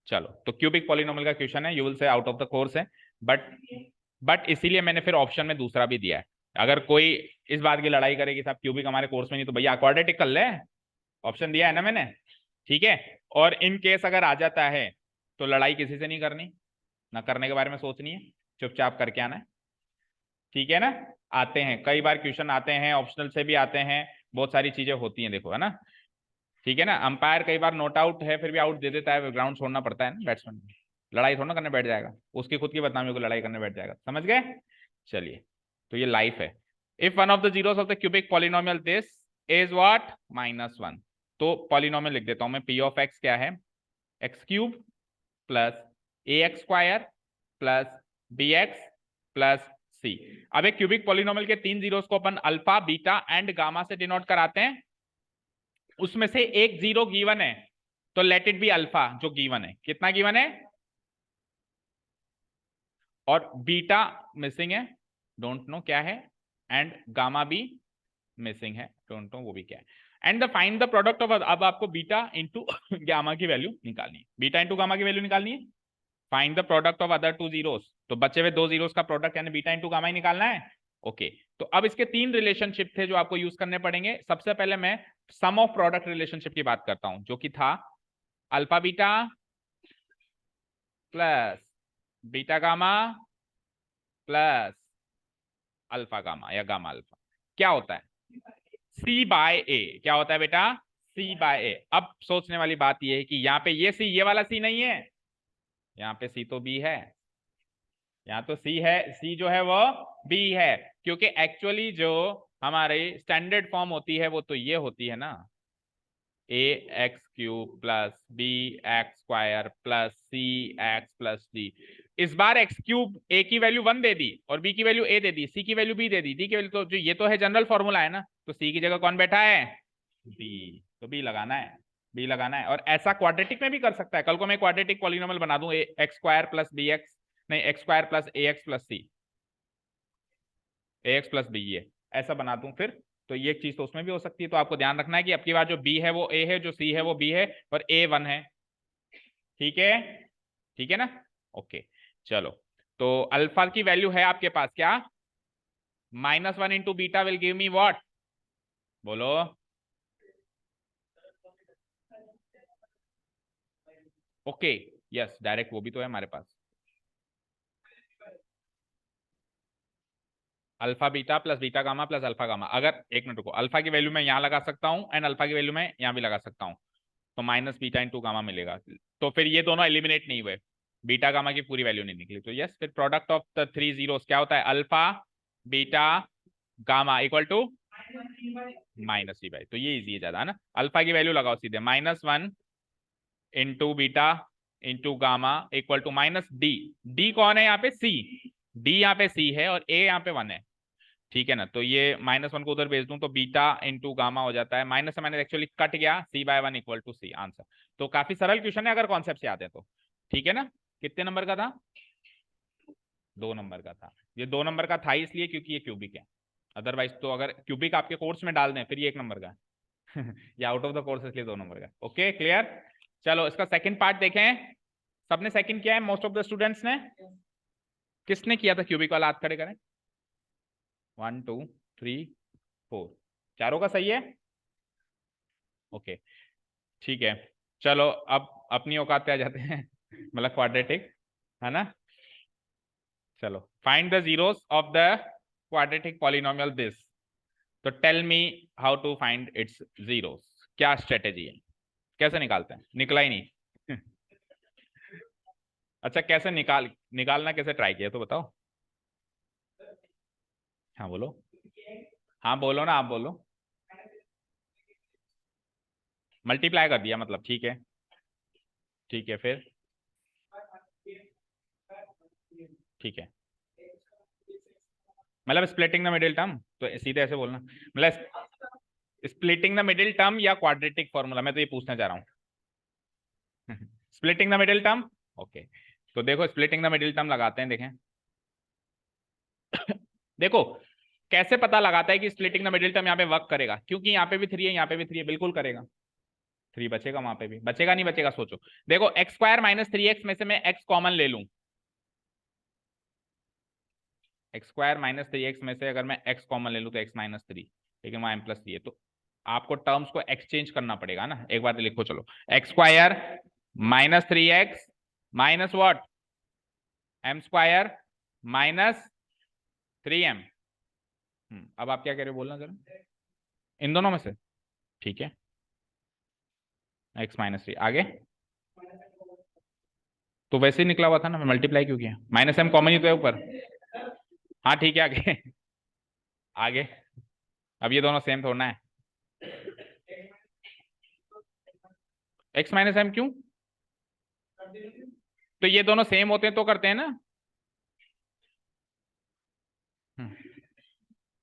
चलो तो क्यूबिक पॉलिनोमियल का क्वेश्चन है, you will say out of the course है, बट इसीलिए मैंने फिर ऑप्शन में दूसरा भी दिया है। अगर कोई इस बात की लड़ाई करेगी साहब क्यूबिक हमारे कोर्स में नहीं, तो भैया क्वाड्रेटिक कर ले, ऑप्शन दिया है ना मैंने, ठीक है। और इन केस अगर आ जाता है तो लड़ाई किसी से नहीं करनी, ना करने के बारे में सोचनी है, चुपचाप करके आना है, ठीक है ना। आते हैं कई बार क्वेश्चन आते हैं, ऑप्शनल से भी आते हैं, बहुत सारी चीजें होती हैं, देखो, है ना, ठीक है ना। अंपायर कई बार नोट आउट है फिर भी आउट दे देता है, ग्राउंड छोड़ना पड़ता है ना बैट्समैन को, लड़ाई थोड़ा करने बैठ जाएगा, उसकी खुद की बदनामी को लड़ाई करने बैठ जाएगा, समझ गए। चलिए, तो ये लाइफ है। If one of the zeros of the cubic polynomial this is what? -1। तो पॉलिनोमियल लिख देता हूं मैं, पी ऑफ एक्स क्या है? x³ plus ax² plus bx plus c। अब एक क्यूबिक पॉलिनोमियल के 3 जीरोस को अपन अल्फा, बीटा एंड गामा से डिनोट कराते हैं, उसमें से एक जीरो गिवन है, तो लेट इट बी अल्फा जो गिवन है। कितना गिवन है? और बीटा मिसिंग है, डोंट नो क्या है, एंड गामा भी मिसिंग है, डोंट नो वो भी क्या है। And the find the product of, अब आपको बीटा इंटू गामा की वैल्यू निकालनी है, बीटा इंटू गामा की वैल्यू निकालनी है। Find the product of other two zeros, तो बचे हुए दो जीरोस का प्रोडक्ट यानी बीटा इंटू गामा ही निकालना है। ओके तो अब इसके तीन रिलेशनशिप थे जो आपको यूज करने पड़ेंगे। सबसे पहले मैं सम ऑफ प्रोडक्ट रिलेशनशिप की बात करता हूं, जो कि था alpha beta plus beta gamma plus alpha gamma या गामा अल्फा। क्या होता है सी बाय ए, क्या होता है बेटा सी बाय ए। अब सोचने वाली बात यह है कि यहाँ पे ये सी, ये वाला सी नहीं है, यहाँ पे सी तो बी है, यहाँ तो सी है, सी जो है वो बी है, क्योंकि एक्चुअली जो हमारी स्टैंडर्ड फॉर्म होती है वो तो ये होती है ना, a x cube plus b x square plus c x plus d. इस बार एक्स क्यूब ए की वैल्यू 1 दे दी और बी की वैल्यू ए दे दी, सी की वैल्यू बी दे दी, डी की वैल्यू, तो जो ये तो है जनरल फॉर्मूला है ना, तो सी की जगह कौन बैठा है बी, तो बी लगाना है, बी लगाना है। और ऐसा क्वाड्रेटिक में भी कर सकता है, कल को मैं क्वाड्रेटिक पॉलिनोमियल बना दूं, x square plus b x, नहीं x square plus a x plus c, a x plus b, ये ऐसा बना दूं फिर, तो ये चीज तो उसमें भी हो सकती है। तो आपको ध्यान रखना है कि अब की बार जो बी है वो ए है, जो सी है वो बी है और ए 1 है, ठीक है, ठीक है ना। ओके चलो, तो अल्फा की वैल्यू है आपके पास क्या, -1 into beta will give me what, बोलो ओके यस, डायरेक्ट वो भी तो है हमारे पास, alpha beta plus beta gamma plus alpha gamma. अगर एक मिनट रुको, अल्फा की वैल्यू मैं यहाँ लगा सकता हूँ एंड अल्फा की वैल्यू मैं यहाँ भी लगा सकता हूँ, तो माइनस बीटा इंटू गामा मिलेगा, तो फिर ये दोनों एलिमिनेट नहीं हुए, बीटा गामा की पूरी वैल्यू नहीं निकली, तो यस फिर product of the three zeros क्या होता है, alpha beta gamma equal to -3/, तो ये इजी है ज्यादा है ना। अल्फा की वैल्यू लगाओ सीधे, -1 into beta into gamma equal to minus d, d कौन है यहाँ पे सी, डी यहाँ पे सी है और ए यहाँ पे 1 है, ठीक है ना। तो ये -1 को उधर भेज दूं तो बीटा इंटू गामा हो जाता है, माइनस से माइनस एक्चुअली कट गया, c/1 equal to C, answer. तो काफी सरल क्वेश्चन है अगर कॉन्सेप्ट से आते हैं तो, ठीक है ना। कितने नंबर का था, 2 नंबर का था, ये 2 नंबर का था इसलिए क्योंकि ये क्यूबिक है, अदरवाइज तो अगर क्यूबिक आपके कोर्स में डाल दें फिर ये 1 नंबर का या आउट ऑफ द कोर्स इसलिए 2 नंबर का। Okay clear. चलो इसका सेकंड पार्ट देखें, सबने सेकंड किया है मोस्ट ऑफ द स्टूडेंट्स ने, किसने किया था क्यूबिक वाला, हाथ खड़े करें, 1 2 3 4, चारों का सही है, ओके ठीक है। चलो अब अपनी औकात पे आ जाते हैं मतलब क्वाड्रेटिक है ना। चलो find the zeros of the quadratic polynomial this, तो tell me how to find its zeros, क्या स्ट्रेटेजी है, कैसे निकालते हैं, निकला ही नहीं अच्छा कैसे निकालना कैसे ट्राई किया तो बताओ, हाँ बोलो, हाँ बोलो ना, आप बोलो, मल्टीप्लाई कर दिया मतलब, ठीक है, ठीक है फिर, ठीक है, मतलब स्प्लिटिंग द मिडिल टर्म, तो सीधे ऐसे बोलना, मतलब स्प्लिटिंग द मिडिल टर्म या क्वाड्रेटिक फॉर्मूला, मैं तो ये पूछना चाह रहा हूँ splitting the middle term, okay. तो देखो स्प्लिटिंग द मिडिल टर्म लगाते हैं, देखें देखो कैसे पता लगाता है कि स्प्लिटिंग द मिडिल टर्म यहाँ पे वर्क करेगा, क्योंकि यहाँ पे भी 3 है, यहाँ पे भी 3 है, बिल्कुल करेगा, 3 बचेगा, वहां पे भी बचेगा, नहीं बचेगा सोचो। देखो एक्स स्क्वायर माइनस 3x में से मैं x कॉमन ले लूं, एक्स स्क्वायर माइनस 3x में से अगर मैं x कॉमन ले लूं तो x-3, लेकिन वहां m+3 है, तो आपको टर्म्स को एक्सचेंज करना पड़ेगा ना। एक बार लिखो चलो, x square -3x minus what, m square -3m। अब आप क्या कह रहे हो बोलना जरा, इन दोनों में से, ठीक है, x-3 आगे, तो वैसे ही निकला हुआ था ना, मैं मल्टीप्लाई क्यों किया, -m कॉमन ही तो है ऊपर, हाँ ठीक है आगे आगे, अब ये दोनों सेम थोड़ा है, x-m क्यों, तो ये दोनों सेम होते हैं तो करते हैं ना,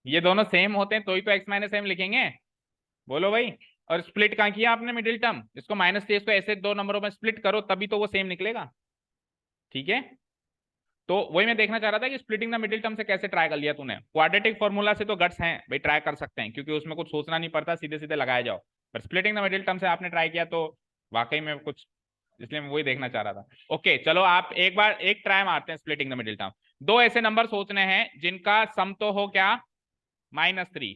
ये दोनों सेम होते हैं तो ही तो x-m लिखेंगे, बोलो भाई। और स्प्लिट कहाँ किया आपने मिडिल टर्म, इसको -3 को ऐसे 2 नंबरों में स्प्लिट करो तभी तो वो सेम निकलेगा, ठीक है। तो वही मैं देखना चाह रहा था कि स्प्लिटिंग द मिडिल टर्म से कैसे ट्राई कर लिया तूने। क्वाड्रेटिक फॉर्मूला से तो गट्स हैं भाई, ट्राई कर सकते हैं क्योंकि उसमें कुछ सोचना नहीं पड़ता, सीधे सीधे लगाए जाओ। पर स्प्लिटिंग द मिडिल टर्म से आपने ट्राई किया तो वाकई में कुछ, इसलिए मैं वही देखना चाह रहा था। ओके चलो आप एक बार एक ट्राई मारते हैं स्प्लिटिंग द मिडिल टर्म। दो ऐसे नंबर सोचने हैं जिनका सम तो हो क्या, -3,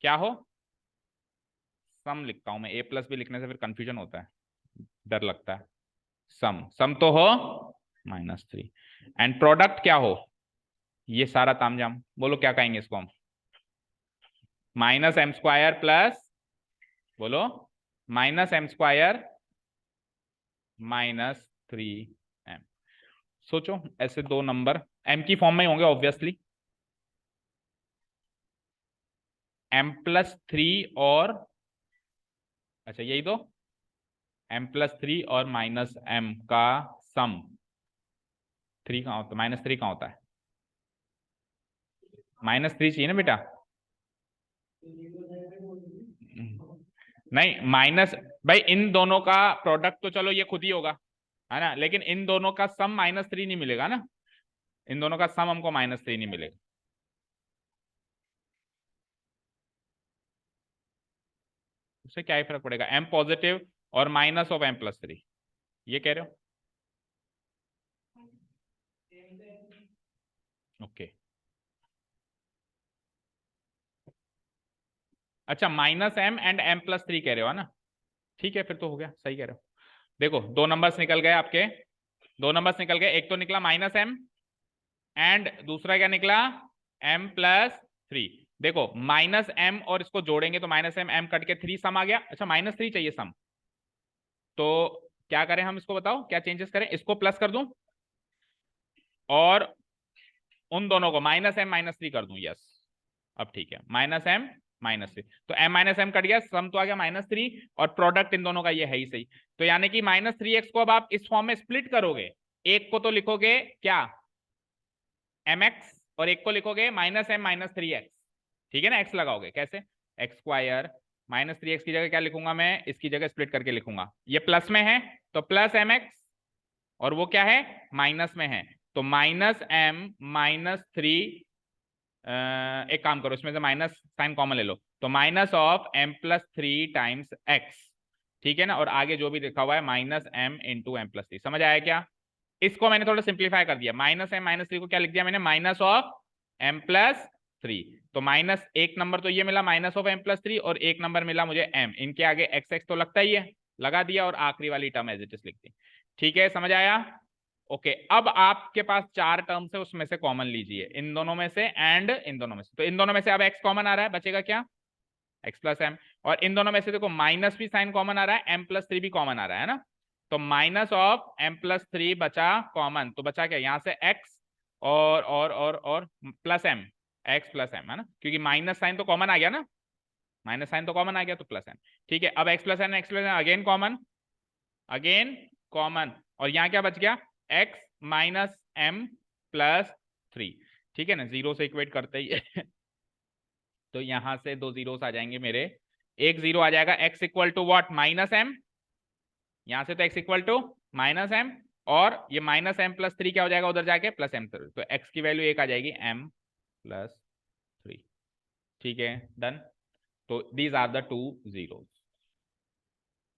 क्या हो, सम लिखता हूं मैं, ए प्लस भी लिखने से फिर कंफ्यूजन होता है, डर लगता है। सम सम तो हो -3 एंड प्रोडक्ट क्या हो, ये सारा तामझाम बोलो क्या कहेंगे इसको हम, -m² प्लस, बोलो -m² -3m। सोचो ऐसे दो नंबर m की फॉर्म में होंगे ऑब्वियसली, m+3 और, अच्छा यही तो, m+3 और -m का सम, 3 कहाँ होता है, -3 कहाँ होता है, -3 चाहिए ना बेटा, नहीं माइनस, भाई इन दोनों का प्रोडक्ट तो चलो ये खुद ही होगा है ना, लेकिन इन दोनों का सम -3 नहीं मिलेगा ना, इन दोनों का सम हमको -3 नहीं मिलेगा। उससे क्या ही फर्क पड़ेगा, m पॉजिटिव और -m+3, ये कह रहे हो, ओके अच्छा -m एंड m+3 कह रहे हो ना, ठीक है फिर तो हो गया, सही कह रहे हो। देखो दो नंबर्स निकल गए आपके, दो नंबर्स निकल गए, एक तो निकला -m एंड दूसरा क्या निकला m+3। देखो -m और इसको जोड़ेंगे तो -m कट के 3 सम आ गया, अच्छा -3 चाहिए सम, तो क्या करें हम, इसको बताओ क्या चेंजेस करें, इसको प्लस कर दूं और उन दोनों को -m-3 कर दूं, यस अब ठीक है, -m-3, तो m कट गया, सम तो आ गया -3 और प्रोडक्ट इन दोनों का ये है ही सही। तो यानी कि -3x को अब आप इस फॉर्म में स्प्लिट करोगे, एक को तो लिखोगे क्या mx और एक को लिखोगे -m-3x, ठीक है ना, x लगाओगे कैसे, x² -3x की जगह क्या लिखूंगा मैं, इसकी जगह स्प्लिट करके लिखूंगा, ये प्लस में है तो +mx और वो क्या है माइनस में है, तो -m-3, एक काम करो इसमें से माइनस साइन कॉमन ले लो, तो -m+3 टाइम्स x, ठीक है ना, और आगे जो भी लिखा हुआ है -m×m+3, समझ आया क्या। इसको मैंने थोड़ा सिंप्लीफाई कर दिया, -m-3 को क्या लिख दिया मैंने, -m+3, तो माइनस एक नंबर तो ये मिला -m+3 और एक नंबर मिला मुझे m, इनके आगे x तो लगता ही है, लगा दिया और आखिरी वाली टर्म एज इट इज लिख दी, ठीक है समझ आया। ओके अब आपके पास 4 टर्म्स है, उसमें से कॉमन लीजिए, इन दोनों में से एंड इन दोनों में से, तो इन दोनों में से अब x कॉमन आ रहा है, बचेगा क्या x+m, और इन दोनों में से देखो माइनस भी साइन कॉमन आ रहा है, m+3 भी कॉमन आ रहा है ना, तो -m+3 बचा कॉमन, तो बचा क्या यहाँ से x और +m, x+m है ना, क्योंकि माइनस साइन तो कॉमन आ गया ना, माइनस साइन तो कॉमन आ गया तो +m, ठीक है, अब x+m again common, again common, और यहाँ क्या बच गया x-m+3, ठीक है ना, जीरो से इक्वेट करते ही तो यहां से दो जीरोस आ जाएंगे मेरे, एक जीरो आ जाएगा x equal to what -m, यहां से तो x इक्वल टू -m और ये -m+3 क्या हो जाएगा उधर जाके +m3, तो x की वैल्यू एक आ जाएगी m+3, ठीक है डन, तो these are the two zeros,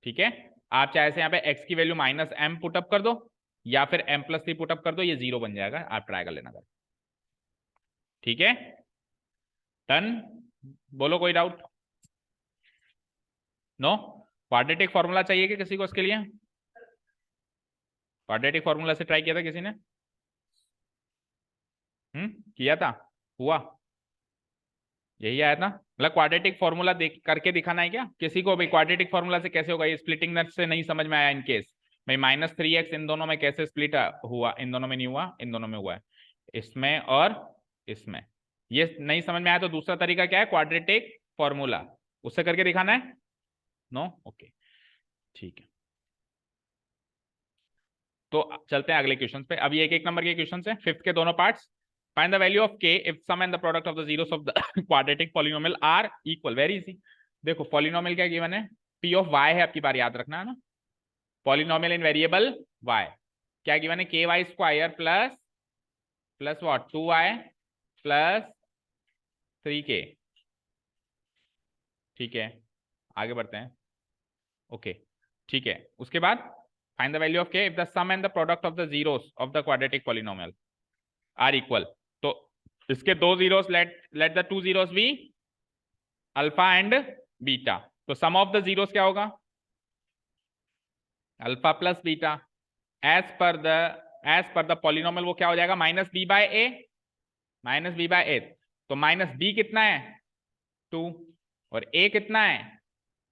ठीक है, आप चाहे से यहाँ पे x की वैल्यू -m पुटअप कर दो या फिर m+3 पुटअप कर दो, ये जीरो बन जाएगा, आप ट्राई कर लेना, ठीक है डन, बोलो कोई डाउट, नो, क्वाड्रेटिक फॉर्मूला चाहिए कि किसी को इसके लिए, क्वाड्रेटिक फॉर्मूला से ट्राई किया था किसी ने, किया था, हुआ, यही आया था, मतलब क्वाड्रेटिक फॉर्मूला देख करके दिखाना है क्या किसी को, भाई क्वाड्रेटिक फॉर्मूला से कैसे होगा, ये स्प्लिटिंग नट से नहीं समझ में आया इन केस, भाई -3x इन दोनों में कैसे स्प्लिट हुआ, इन दोनों में नहीं हुआ, इन दोनों में हुआ है, इसमें और इसमें, ये नहीं समझ में आया तो दूसरा तरीका क्या है, क्वाड्रेटिक फॉर्मूला, उससे करके दिखाना है, नो ओके ठीक है, तो चलते हैं अगले क्वेश्चन पे, अब ये एक एक नंबर के क्वेश्चन है, फिफ्थ के दोनों parts, find the value of k if sum and the product of the zeros of the quadratic polynomial are equal, very easy, देखो पॉलिनोमियल क्या गिवन है, p of y है, आपकी बार याद रखना है ना, पॉलिनोमियल इन वेरिएबल y क्या गिवन है, ky² plus plus what 2y plus 3k। ठीक है, आगे बढ़ते हैं। ओके ठीक है, उसके बाद find the value of k if the sum and the product of the zeros of the quadratic polynomial are equal. तो इसके दो zeros, let the two zeros be alpha and beta. तो सम ऑफ द जीरोस क्या होगा? Alpha plus beta. As पर the polynomial वो क्या हो जाएगा? Minus b by a, minus b by a. तो माइनस बी कितना है? 2, और ए कितना है?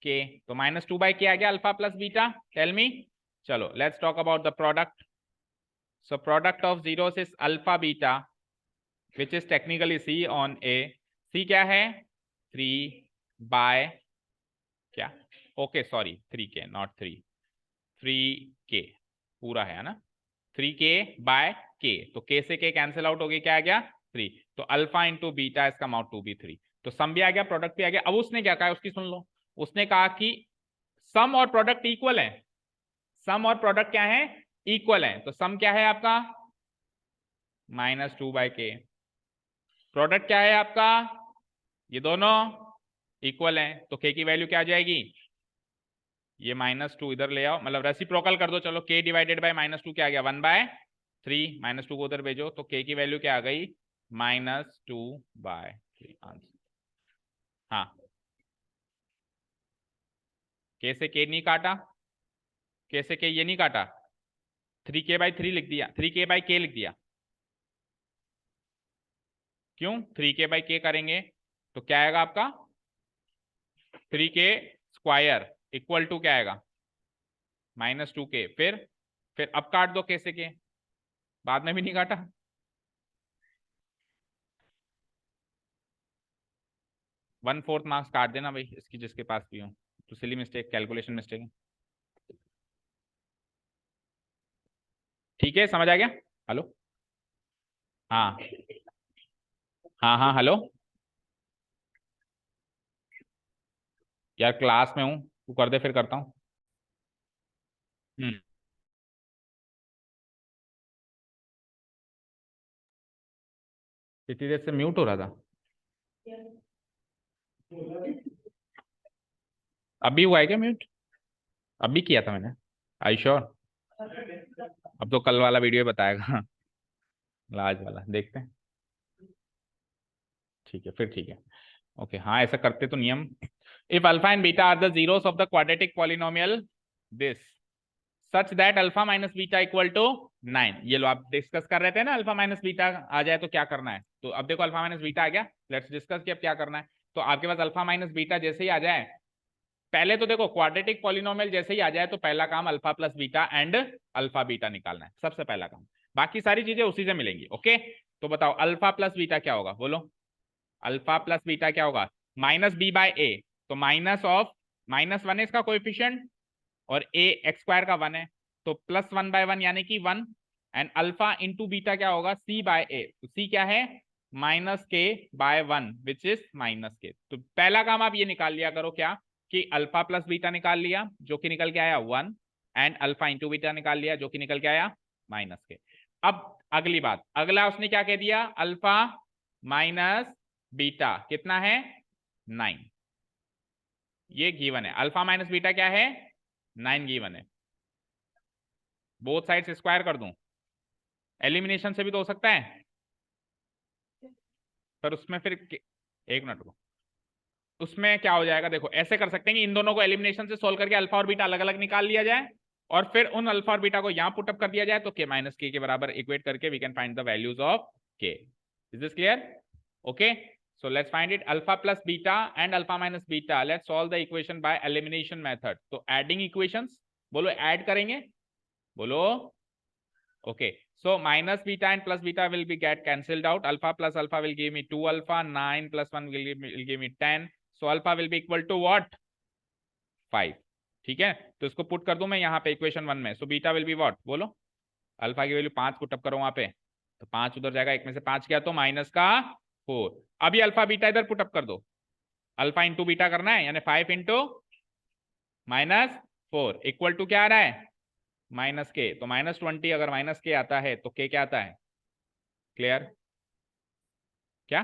के। तो माइनस 2 बाय के आ गया alpha plus beta. Tell me. चलो let's talk about the product. So product of zeros is alpha beta which is technically C on ए। सी क्या है? 3 बाय क्या? Okay sorry 3k not 3, 3k पूरा है ना? 3k by k। तो k से k cancel out हो गई, क्या आ गया? 3। तो अल्फा इंटू बीटा इसका अमाउंट टू बी 3। तो सम भी आ गया, प्रोडक्ट भी आ गया। अब उसने क्या कहा उसकी सुन लो। उसने कहा कि सम और प्रोडक्ट इक्वल है। सम और प्रोडक्ट क्या है? इक्वल है। तो सम क्या है आपका? -2 बाय के। प्रोडक्ट क्या है आपका? ये दोनों इक्वल है। तो k की वैल्यू क्या आ जाएगी? ये -2 इधर ले आओ, मतलब रेसिप्रोकल कर दो। चलो k डिवाइडेड बाय -2 क्या आ गया? 1/3। -2 को उधर भेजो तो k की वैल्यू क्या आ गई? -2/3 आंसर। हाँ, k से k नहीं काटा, k से k ये नहीं काटा, 3k/3 लिख दिया, 3k/k लिख दिया। क्यों 3k/k करेंगे तो क्या आएगा आपका? 3k² इक्वल टू क्या आएगा? -2k। फिर अब काट दो k से k, बाद में भी नहीं काटा। 1/4 मार्क्स काट देना भाई इसकी, जिसके पास भी हो। तो सिली मिस्टेक, कैलकुलेशन मिस्टेक है। ठीक है, समझ आ गया? हेलो, हाँ हाँ हाँ हेलो। यार क्लास में हूँ, तू कर दे फिर करता हूँ। हम्म। इतनी देर से म्यूट हो रहा था, अभी हुआ है क्या म्यूट? अभी किया था मैंने। I sure? अब तो कल वाला वीडियो बताएगा लाज वाला, देखते हैं। ठीक है फिर, ठीक है। ओके हाँ, ऐसा करते तो नियम। If alpha and beta are the zeros of the quadratic polynomial this such that alpha minus beta equal to 9। ये लो आप डिस्कस कर रहे थे ना, अल्फा माइनस बीटा आ जाए तो क्या करना है। तो अब देखो अल्फा माइनस बीटा आ गया, लेट्स डिस्कस कि अब क्या करना है। तो आपके पास अल्फा माइनस बीटा जैसे ही आ जाए, पहले तो देखो क्वाड्रेटिक पॉलिनोमियल जैसे ही आ जाए तो पहला काम alpha plus beta and alpha beta निकालना है, सबसे पहला काम। बाकी सारी चीजें उसी से मिलेंगी। ओके, तो बताओ अल्फा प्लस बीटा क्या होगा, बोलो। अल्फा प्लस बीटा क्या होगा? -b/a। तो माइनस ऑफ -1 है इसका कोएफिशिएंट, और a x² का 1 है, तो +1/1 यानी कि 1। एंड अल्फा इंटू बीटा क्या होगा? c/a। तो c क्या है? -k/1 which is -k। तो पहला काम आप ये निकाल लिया करो, क्या कि अल्फा प्लस बीटा निकाल लिया जो कि निकल के आया 1, एंड अल्फा इंटू बीटा निकाल लिया जो कि निकल के आया -k। अब अगली बात, अगला उसने क्या कह दिया? अल्फा माइनस बीटा कितना है? 9। ये गिवन है। अल्फा माइनस बीटा क्या है? 9 गिवन है। बोथ साइड स्क्वायर कर दूं, एलिमिनेशन से भी तो हो सकता है, पर उसमें फिर एक मिनट को, उसमें क्या हो जाएगा? देखो ऐसे कर सकते हैं कि इन दोनों को एलिमिनेशन से सोल्व करके अल्फा और बीटा अलग अलग निकाल लिया जाए, और फिर उन अल्फा और बीटा को यहां पुटअप कर दिया जाए, तो k - k के बराबर इक्वेट करके we can find the values of k। Is this clear? Okay, so let's find it alpha plus beta and alpha minus beta. Let's solve the equation by elimination method. तो adding equations, बोलो add करेंगे, बोलो। okay, so minus beta and plus beta will be get cancelled out. Alpha plus alpha will give me 2 alpha, 9 plus 1 will give me 10. So alpha will be equal to what? 5। ठीक है, तो इसको put कर दूं मैं यहाँ पे equation 1 में। So beta will be what, बोलो। अल्फा की वैल्यू 5 पुटअप करो वहां पे, तो 5 उधर जाएगा, एक में से 5 गया तो -4। अभी अल्फा बीटा इधर पुटअप कर दो, अल्फा इंटू बीटा करना है, यानी 5 इंटू -4 इक्वल टू क्या आ रहा है? -k। तो -20 अगर -k आता है तो k क्या आता है? क्लियर? क्या?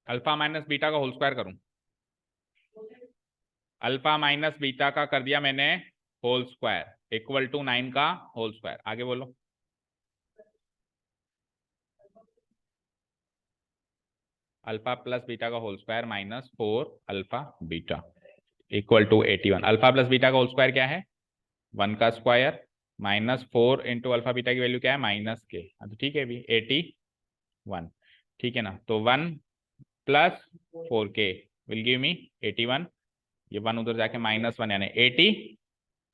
अल्फा माइनस बीटा का होल स्क्वायर करूं? अल्फा माइनस बीटा का कर दिया मैंने होल स्क्वायर इक्वल टू 9 का होल स्क्वायर। आगे बोलो। अल्फा प्लस बीटा का whole square minus 4 alpha beta equal to 81। Alpha plus beta का होल स्क्वायर क्या है? 1 का square minus 4 into alpha beta की वैल्यू क्या है? माइनस के। तो ठीक है भी 81, ठीक है ना। तो 1 प्लस 4k विल गिव मी 81। ये 1 उधर जाके -1 यानी 80।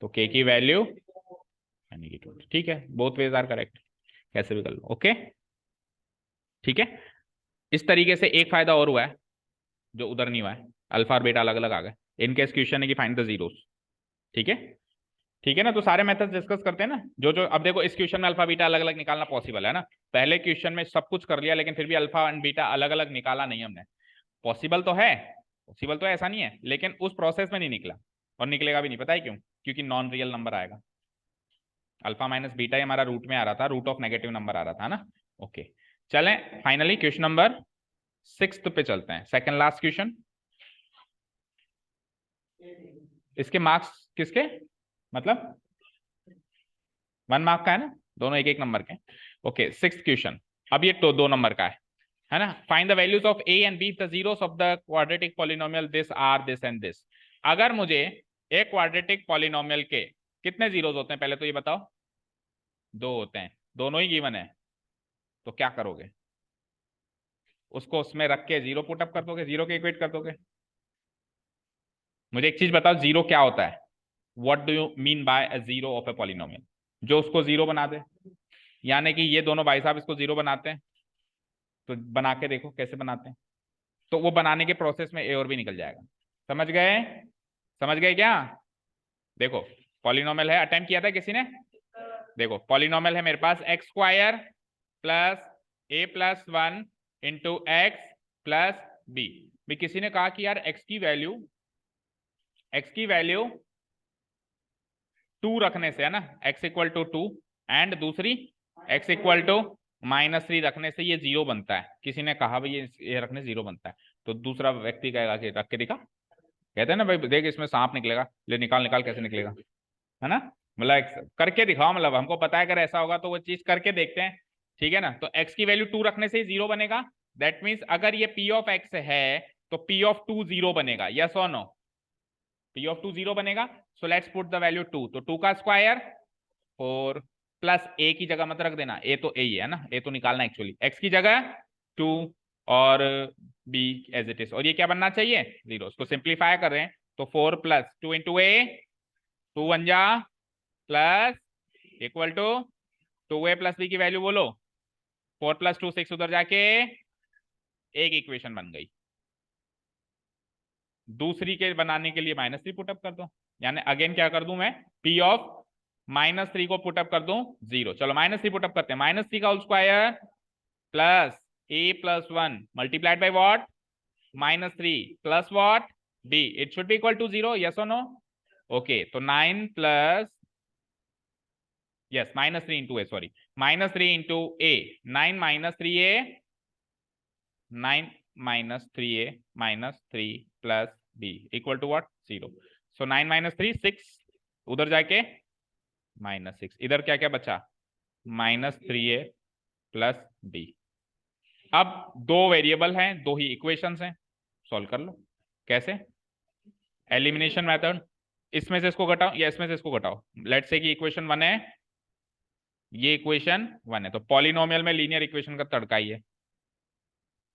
तो k की वैल्यू यानी कि 20। ठीक है, बोथ वेज आर करेक्ट, कैसे भी कर लो। ओके ठीक है। इस तरीके से एक फायदा और हुआ है जो उधर नहीं हुआ है, अल्फा और बीटा अलग अलग आ गए। इनकेस क्वेश्चन है कि फाइंड द जीरोस। ठीक है, ठीक है ना। तो सारे मेथड्स डिस्कस करते हैं ना, जो जो अब देखो इस क्वेश्चन में अल्फा बीटा अलग अलग निकालना पॉसिबल है ना। पहले क्वेश्चन में सब कुछ कर लिया लेकिन फिर भी अल्फा एंड बीटा अलग अलग निकाला नहीं हमने। पॉसिबल तो है, पॉसिबल तो ऐसा नहीं है, लेकिन उस प्रोसेस में नहीं निकला और निकलेगा भी नहीं। पता है क्यों? क्योंकि नॉन रियल नंबर आएगा। अल्फा माइनस बीटा ही हमारा रूट में आ रहा था, रूट ऑफ नेगेटिव नंबर आ रहा था ना। ओके चलें फाइनली क्वेश्चन नंबर 6 पे चलते हैं, सेकंड लास्ट क्वेश्चन। इसके मार्क्स किसके, मतलब 1 मार्क का है ना, दोनों एक एक नंबर के। Okay 6th question. अब ये तो 2 नंबर का है ना। Find the values of a and b, the zeros of the quadratic polynomial this are this and this. अगर मुझे एक क्वाड्रेटिक पॉलिनोमियल के कितने जीरोस होते हैं पहले तो ये बताओ? 2 होते हैं, दोनों ही गिवन है। तो क्या करोगे? उसको उसमें रख के जीरो पुटअप कर दोगे, जीरो के इक्वेट कर दोगे। मुझे एक चीज बताओ, जीरो क्या होता है? What do you mean by a zero of a polynomial? जो उसको जीरो बना दे, यानी कि ये दोनों भाई साहब इसको जीरो बनाते हैं। तो बना के देखो कैसे बनाते हैं। तो वो बनाने के प्रोसेस में ए और भी निकल जाएगा। समझ गए? समझ गए क्या? देखो पॉलिनोमियल है, अटेम्प्ट किया था किसी ने? देखो पॉलिनोमियल है मेरे पास x square plus a plus 1 into x plus b. भी किसी ने कहा कि यार एक्स की वैल्यू 2 रखने से है ना, एक्स इक्वल टू 2, एंड दूसरी एक्स इक्वल टू -3 रखने से ये जीरो बनता है। किसी ने कहा भाई ये रखने जीरो बनता है। तो दूसरा व्यक्ति कहेगा कि रख के दिखा। कहते हैं ना भाई देख इसमें सांप निकलेगा, ले निकाल निकाल कैसे निकलेगा, है ना। मतलब करके दिखाओ, मतलब हमको पता है अगर ऐसा होगा तो वो चीज करके देखते हैं। ठीक है ना। तो x की वैल्यू 2 रखने से ही जीरो बनेगा। दैट मीन्स अगर ये p ऑफ x है तो p ऑफ 2 जीरो बनेगा। यस और नो? p ऑफ 2 जीरो बनेगा। So let's put the value 2। तो 2 का स्क्वायर 4 प्लस a की जगह मत रख देना, a तो a ही है ना, a तो निकालना एक्चुअली। x की जगह 2 और b एज इट इज। और ये क्या बनना चाहिए? जीरो। उसको सिंप्लीफाई कर रहे हैं तो 4 प्लस 2 इंटू a, 2 1 जा plus equal to 2a plus b की वैल्यू बोलो 4 प्लस 2 6, उधर जाके एक इक्वेशन बन गई। दूसरी के बनाने के लिए -3 पुटअप कर दो, यानी अगेन क्या कर दूं मैं? p ऑफ -3 को पुटअप कर दूं जीरो। चलो -3 पुटअप करते हैं। -3 का whole square plus a plus 1 multiplied by what? -3 plus what? b। It should be equal to zero. Yes और नो? ओके तो 9 plus yes -3 into a, sorry -3 into a, 9 -3a, 9 -3a -3 plus b equal to what? 0। So 9 -3 6, उधर जाके -6, इधर क्या क्या बचा? -3a plus b। अब 2 variable हैं, 2 ही इक्वेशंस हैं, सॉल्व कर लो। कैसे? Elimination method. इसमें से इसको घटाओ या इसमें से इसको घटाओ। लेट्स से कि इक्वेशन 1 है, ये इक्वेशन 1 है, तो पॉलिनोमियल में लीनियर इक्वेशन का तड़का ही है।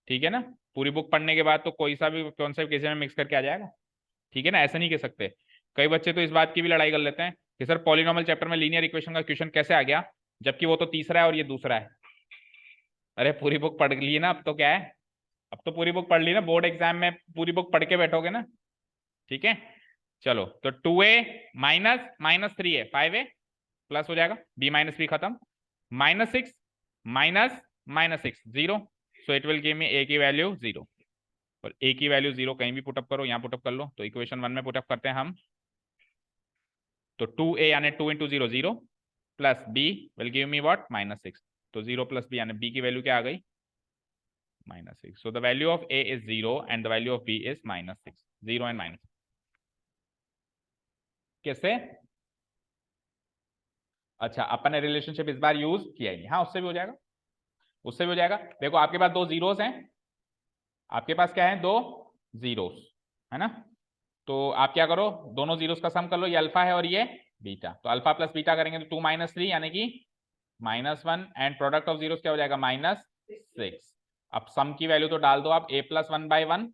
ठीक है ना। पूरी बुक पढ़ने के बाद तो कोई सा भी कॉन्सेप्ट किसी में मिक्स करके आ जाएगा। ठीक है ना, ऐसा नहीं कह सकते। कई बच्चे तो इस बात की भी लड़ाई कर लेते हैं कि सर पॉलिनोमियल चैप्टर में लीनियर इक्वेशन का क्वेश्चन कैसे आ गया, जबकि वो तो तीसरा है और ये दूसरा है। अरे पूरी बुक पढ़ ली ना, अब तो क्या है, अब तो पूरी बुक पढ़ ली ना, बोर्ड एग्जाम में पूरी बुक पढ़ के बैठोगे ना। ठीक है चलो, तो 2a minus -3a 5a plus हो जाएगा, b माइनस बी खत्म, -6 minus -6 0। So it will give me a की वैल्यू 0। और a की वैल्यू 0 कहीं भी पुटअप करो, यहाँ पुटअप कर लो। तो इक्वेशन 1 में पुटअप करते हैं हम तो 2a यानी 2 into 0 0 plus b will give me what -6। तो 0 प्लस b यानी b की वैल्यू क्या आ गई -6। So the value of a is 0 and the value of b is -6। 0 and -6 कैसे? अच्छा, अपन ने रिलेशनशिप इस बार यूज किया ही नहीं। हाँ, उससे भी हो जाएगा, उससे भी हो जाएगा। देखो आपके पास दो जीरोस हैं, आपके पास क्या है, दो जीरोस है ना। तो आप क्या करो, दोनों जीरोस का सम कर लो, ये अल्फा है और ये बीटा। तो अल्फा प्लस बीटा करेंगे तो 2 - 3 यानी कि -1 एंड प्रोडक्ट ऑफ जीरोस क्या हो जाएगा -6। अब सम की वैल्यू तो डाल दो आप, a + 1/1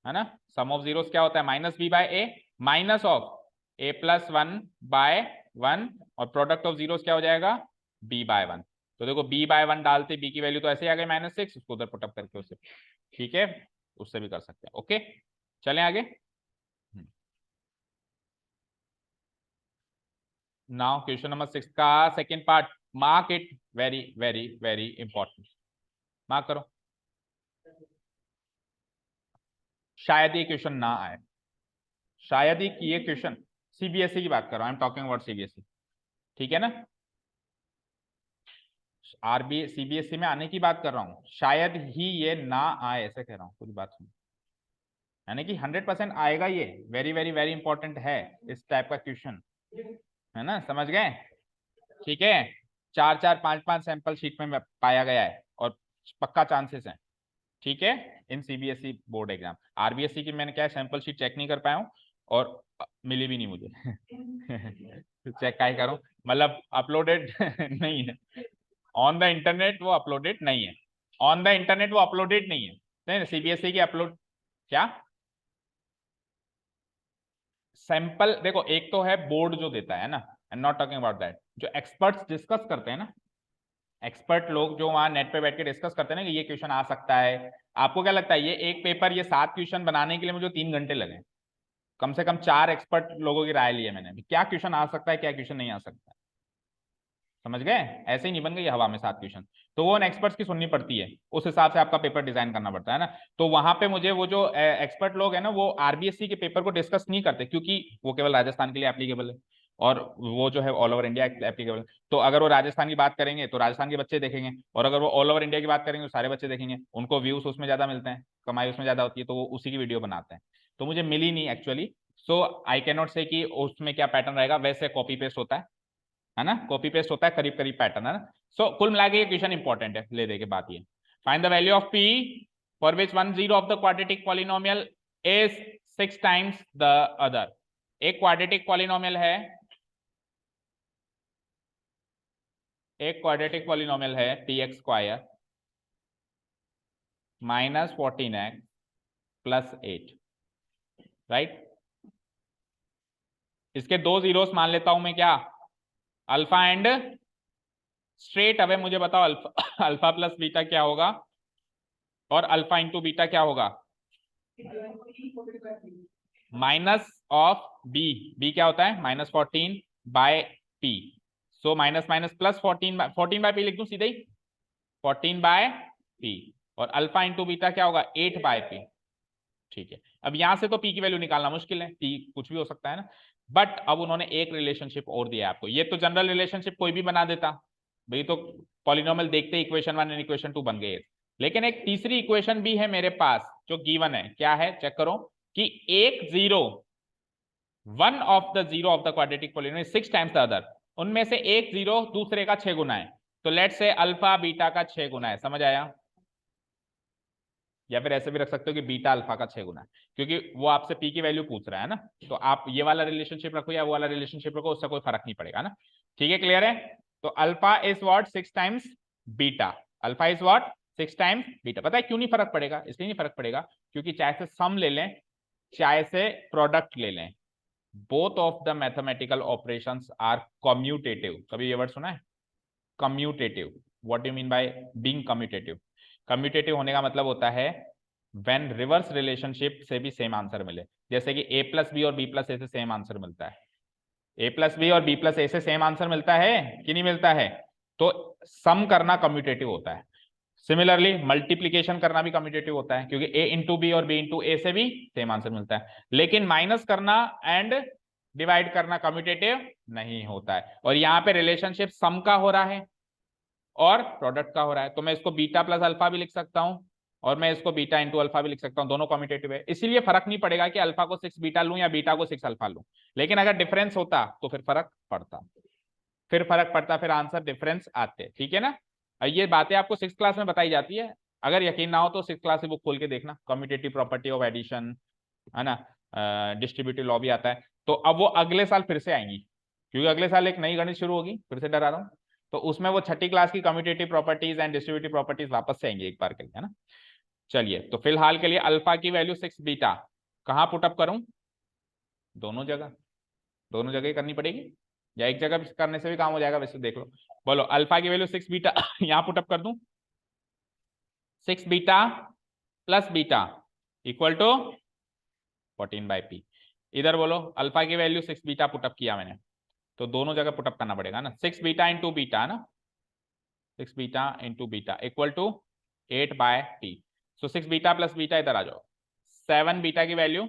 है ना। सम ऑफ जीरोस क्या होता है -b/a माइनस ऑफ a + 1/1 और प्रोडक्ट ऑफ जीरोस क्या हो जाएगा b/1। तो देखो b/1 डालते b की वैल्यू तो ऐसे ही आ गई -6, उसको उधर पुटअप करके उससे, ठीक है, उससे भी कर सकते हैं। ओके, चलें आगे। नाउ क्वेश्चन नंबर 6 का second part, mark it, very very very important, mark करो। शायद ये क्वेश्चन ना आए, शायद ही कि ये क्वेश्चन, सीबीएसई की बात कर रहा हूं, I am talking about CBSE, ठीक है ना। आरबी सीबीएसई में आने की बात कर रहा हूं, शायद ही ये ना आए ऐसे कह रहा हूं, पूरी बात सुनो। यानी कि 100% आएगा, ये वेरी वेरी वेरी इंपॉर्टेंट है इस टाइप का क्वेश्चन, है ना, समझ गए। ठीक है, 4-4 5-5 सैंपल शीट में पाया गया है और पक्का चांसेस है, ठीक है, इन सीबीएसई बोर्ड एग्जाम। आरबीएसई की मैंने क्या है, सैंपल शीट चेक नहीं कर पाया हूँ और मिली भी नहीं मुझे चेक का ही करूं, मतलब अपलोडेड नहीं है ऑन द इंटरनेट, वो अपलोडेड नहीं है ऑन द इंटरनेट, वो अपलोडेड नहीं है। नहीं, सीबीएसई की अपलोड क्या सैंपल, देखो एक तो है बोर्ड जो देता है ना, I am not talking about that, जो एक्सपर्ट्स डिस्कस करते हैं ना, एक्सपर्ट लोग जो वहां नेट पे बैठ के डिस्कस करते हैं ना कि ये क्वेश्चन आ सकता है। आपको क्या लगता है, ये एक पेपर, ये 7 क्वेश्चन बनाने के लिए मुझे 3 घंटे लगे, कम से कम 4 एक्सपर्ट लोगों की राय ली है मैंने, क्या क्वेश्चन आ सकता है क्या क्वेश्चन नहीं आ सकता, समझ गए। ऐसे ही नहीं बन गई हवा में 7 क्वेश्चन, तो वो एक्सपर्ट्स की सुननी पड़ती है, उस हिसाब से आपका पेपर डिजाइन करना पड़ता है ना। तो वहां पे मुझे वो जो एक्सपर्ट लोग हैं ना, वो आरबीएससी के पेपर को डिस्कस नहीं करते, क्योंकि वो केवल राजस्थान के लिए एप्लीकेबल है और वो जो है ऑल ओवर इंडिया एप्लीकेबल। तो अगर वो राजस्थान की बात करेंगे तो राजस्थान के बच्चे देखेंगे, और अगर वो ऑल ओवर इंडिया की बात करेंगे तो सारे बच्चे देखेंगे, उनको व्यूज उसमें ज्यादा मिलते हैं, कमाई उसमें ज्यादा होती है, तो वो उसी की वीडियो बनाते हैं। तो मुझे मिली नहीं actually, so I can not से कि उसमें क्या पैटर्न रहेगा, वैसे कॉपी पेस्ट होता है ना, कॉपी पेस्ट होता है, करीब करीब पैटर्न है ना। सो कुल मिला के ये क्वेश्चन इंपॉर्टेंट है, ले दे के बात ये, find the value of p for which one zero of the quadratic polynomial is 6 times the other. एक क्वाड्रेटिक पॉलिनोमियल है, एक क्वाड्रेटिक पॉलिनोमियल है px स्क्वायर -14x + 8, राइट। इसके दो जीरोस मान लेता हूं मैं, क्या अल्फा एंड, स्ट्रेट अवे मुझे बताओ अल्फा अल्फा प्लस बीटा क्या होगा और अल्फा इंटू बीटा क्या होगा, माइनस ऑफ बी, बी क्या होता है -14/p, so minus minus plus 14/p लिख दूं सीधे ही, 14/p, और अल्फा इंटू बीटा क्या होगा 8/p, ठीक है। अब यहां से तो p की वैल्यू निकालना मुश्किल है, p कुछ भी हो सकता है ना, बट अब उन्होंने एक रिलेशनशिप और दिया है आपको, ये तो जनरल रिलेशनशिप कोई भी बना देता भाई, तो पॉलिनोमियल देखते इक्वेशन 1 एंड इक्वेशन 2 बन गए, लेकिन एक तीसरी इक्वेशन भी है मेरे पास जो गिवन है, क्या है चेक करो, कि एक zero, one of the zero of the quadratic polynomial 6 times the other, उनमें से एक जीरो दूसरे का 6 गुना है, तो लेट से अल्फा बीटा का 6 गुना है, समझ आया। या फिर ऐसे भी रख सकते हो कि बीटा अल्फा का 6 गुना है, क्योंकि वो आपसे पी की वैल्यू पूछ रहा है ना, तो आप ये वाला रिलेशनशिप रखो या वो वाला रिलेशनशिप रखो, उससे कोई फर्क नहीं पड़ेगा ना, ठीक है, क्लियर है। तो alpha is what 6 times beta, alpha is what 6 times beta. पता है क्यों नहीं फर्क पड़ेगा, इसलिए नहीं फर्क पड़ेगा क्योंकि चाहे से सम ले लें चाहे से प्रोडक्ट ले लें, both of the mathematical operations are commutative. कभी ये वर्ड सुना है commutative, what do mean by being commutative. Commutative होने का मतलब होता है व्हेन रिवर्स रिलेशनशिप से भी सेम आंसर मिले, जैसे कि a + b और b + a से सेम आंसर मिलता है, a + b और b + a से सेम आंसर मिलता है कि नहीं मिलता है, तो सम करना कम्यूटेटिव होता है। सिमिलरली मल्टीप्लीकेशन करना भी कम्यूटेटिव होता है, क्योंकि a इंटू बी और b इंटू ए से भी सेम आंसर मिलता है, लेकिन माइनस करना एंड डिवाइड करना कम्यूटेटिव नहीं होता है। और यहाँ पे रिलेशनशिप सम का हो रहा है और प्रोडक्ट का हो रहा है, तो मैं इसको बीटा प्लस अल्फा भी लिख सकता हूँ और मैं इसको बीटा इंटू अल्फा भी लिख सकता हूँ, दोनों कम्यूटेटिव है, इसीलिए फर्क नहीं पड़ेगा कि अल्फा को 6 बीटा लूं या बीटा को 6 अल्फा लूं। लेकिन अगर डिफरेंस होता तो फिर फर्क पड़ता, फिर आंसर डिफरेंस आते, ठीक है ना। ये बातें आपको 6th क्लास में बताई जाती है, अगर यकीन ना हो तो 6th क्लास से बुक खोल के देखना, कम्यूटेटिव प्रॉपर्टी ऑफ एडिशन, है ना, डिस्ट्रीब्यूटिव लॉ भी आता है। तो अब वो अगले साल फिर से आएंगी, क्योंकि अगले साल एक नई गणित शुरू होगी, फिर से डरा रहा हूँ, तो उसमें वो 6ठी क्लास की commutative properties and distributive properties वापस से आएंगी एक बार के लिए, है ना। चलिए, तो फिलहाल के लिए अल्फा की वैल्यू 6 बीटा कहाँ पुटअप करूं, दोनों जगह, दोनों जगह ही करनी पड़ेगी या एक जगह करने से भी काम हो जाएगा, वैसे देख लो। बोलो अल्फा की वैल्यू 6 बीटा यहां पुटअप कर दूं, 6 beta plus beta equal to 14/p। इधर बोलो अल्फा की वैल्यू 6 बीटा पुटअप किया मैंने, तो दोनों जगह पुटअप करना पड़ेगा ना, 6 बीटा इंटू बीटा ना, 6 beta into beta equal to 8/p। So 6 beta plus beta इधर आ जाओ, 7 बीटा की वैल्यू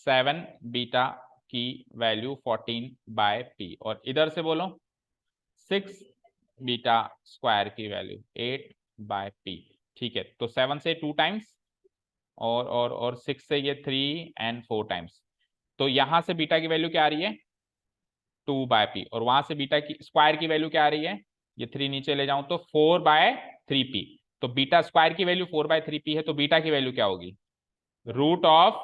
7 बीटा की वैल्यू 14/p, और इधर से बोलो 6 बीटा स्क्वायर की वैल्यू 8/p। ठीक है, तो 7 से 2 टाइम्स और 6 से ये 3 एंड 4 टाइम्स, तो यहां से बीटा की वैल्यू क्या आ रही है 2/p, और वहां से बीटा की स्क्वायर की वैल्यू क्या आ रही है, ये 3 नीचे ले जाऊं तो 4/3p। तो बीटा स्क्वायर की वैल्यू 4/3p है, तो बीटा की वैल्यू क्या होगी root of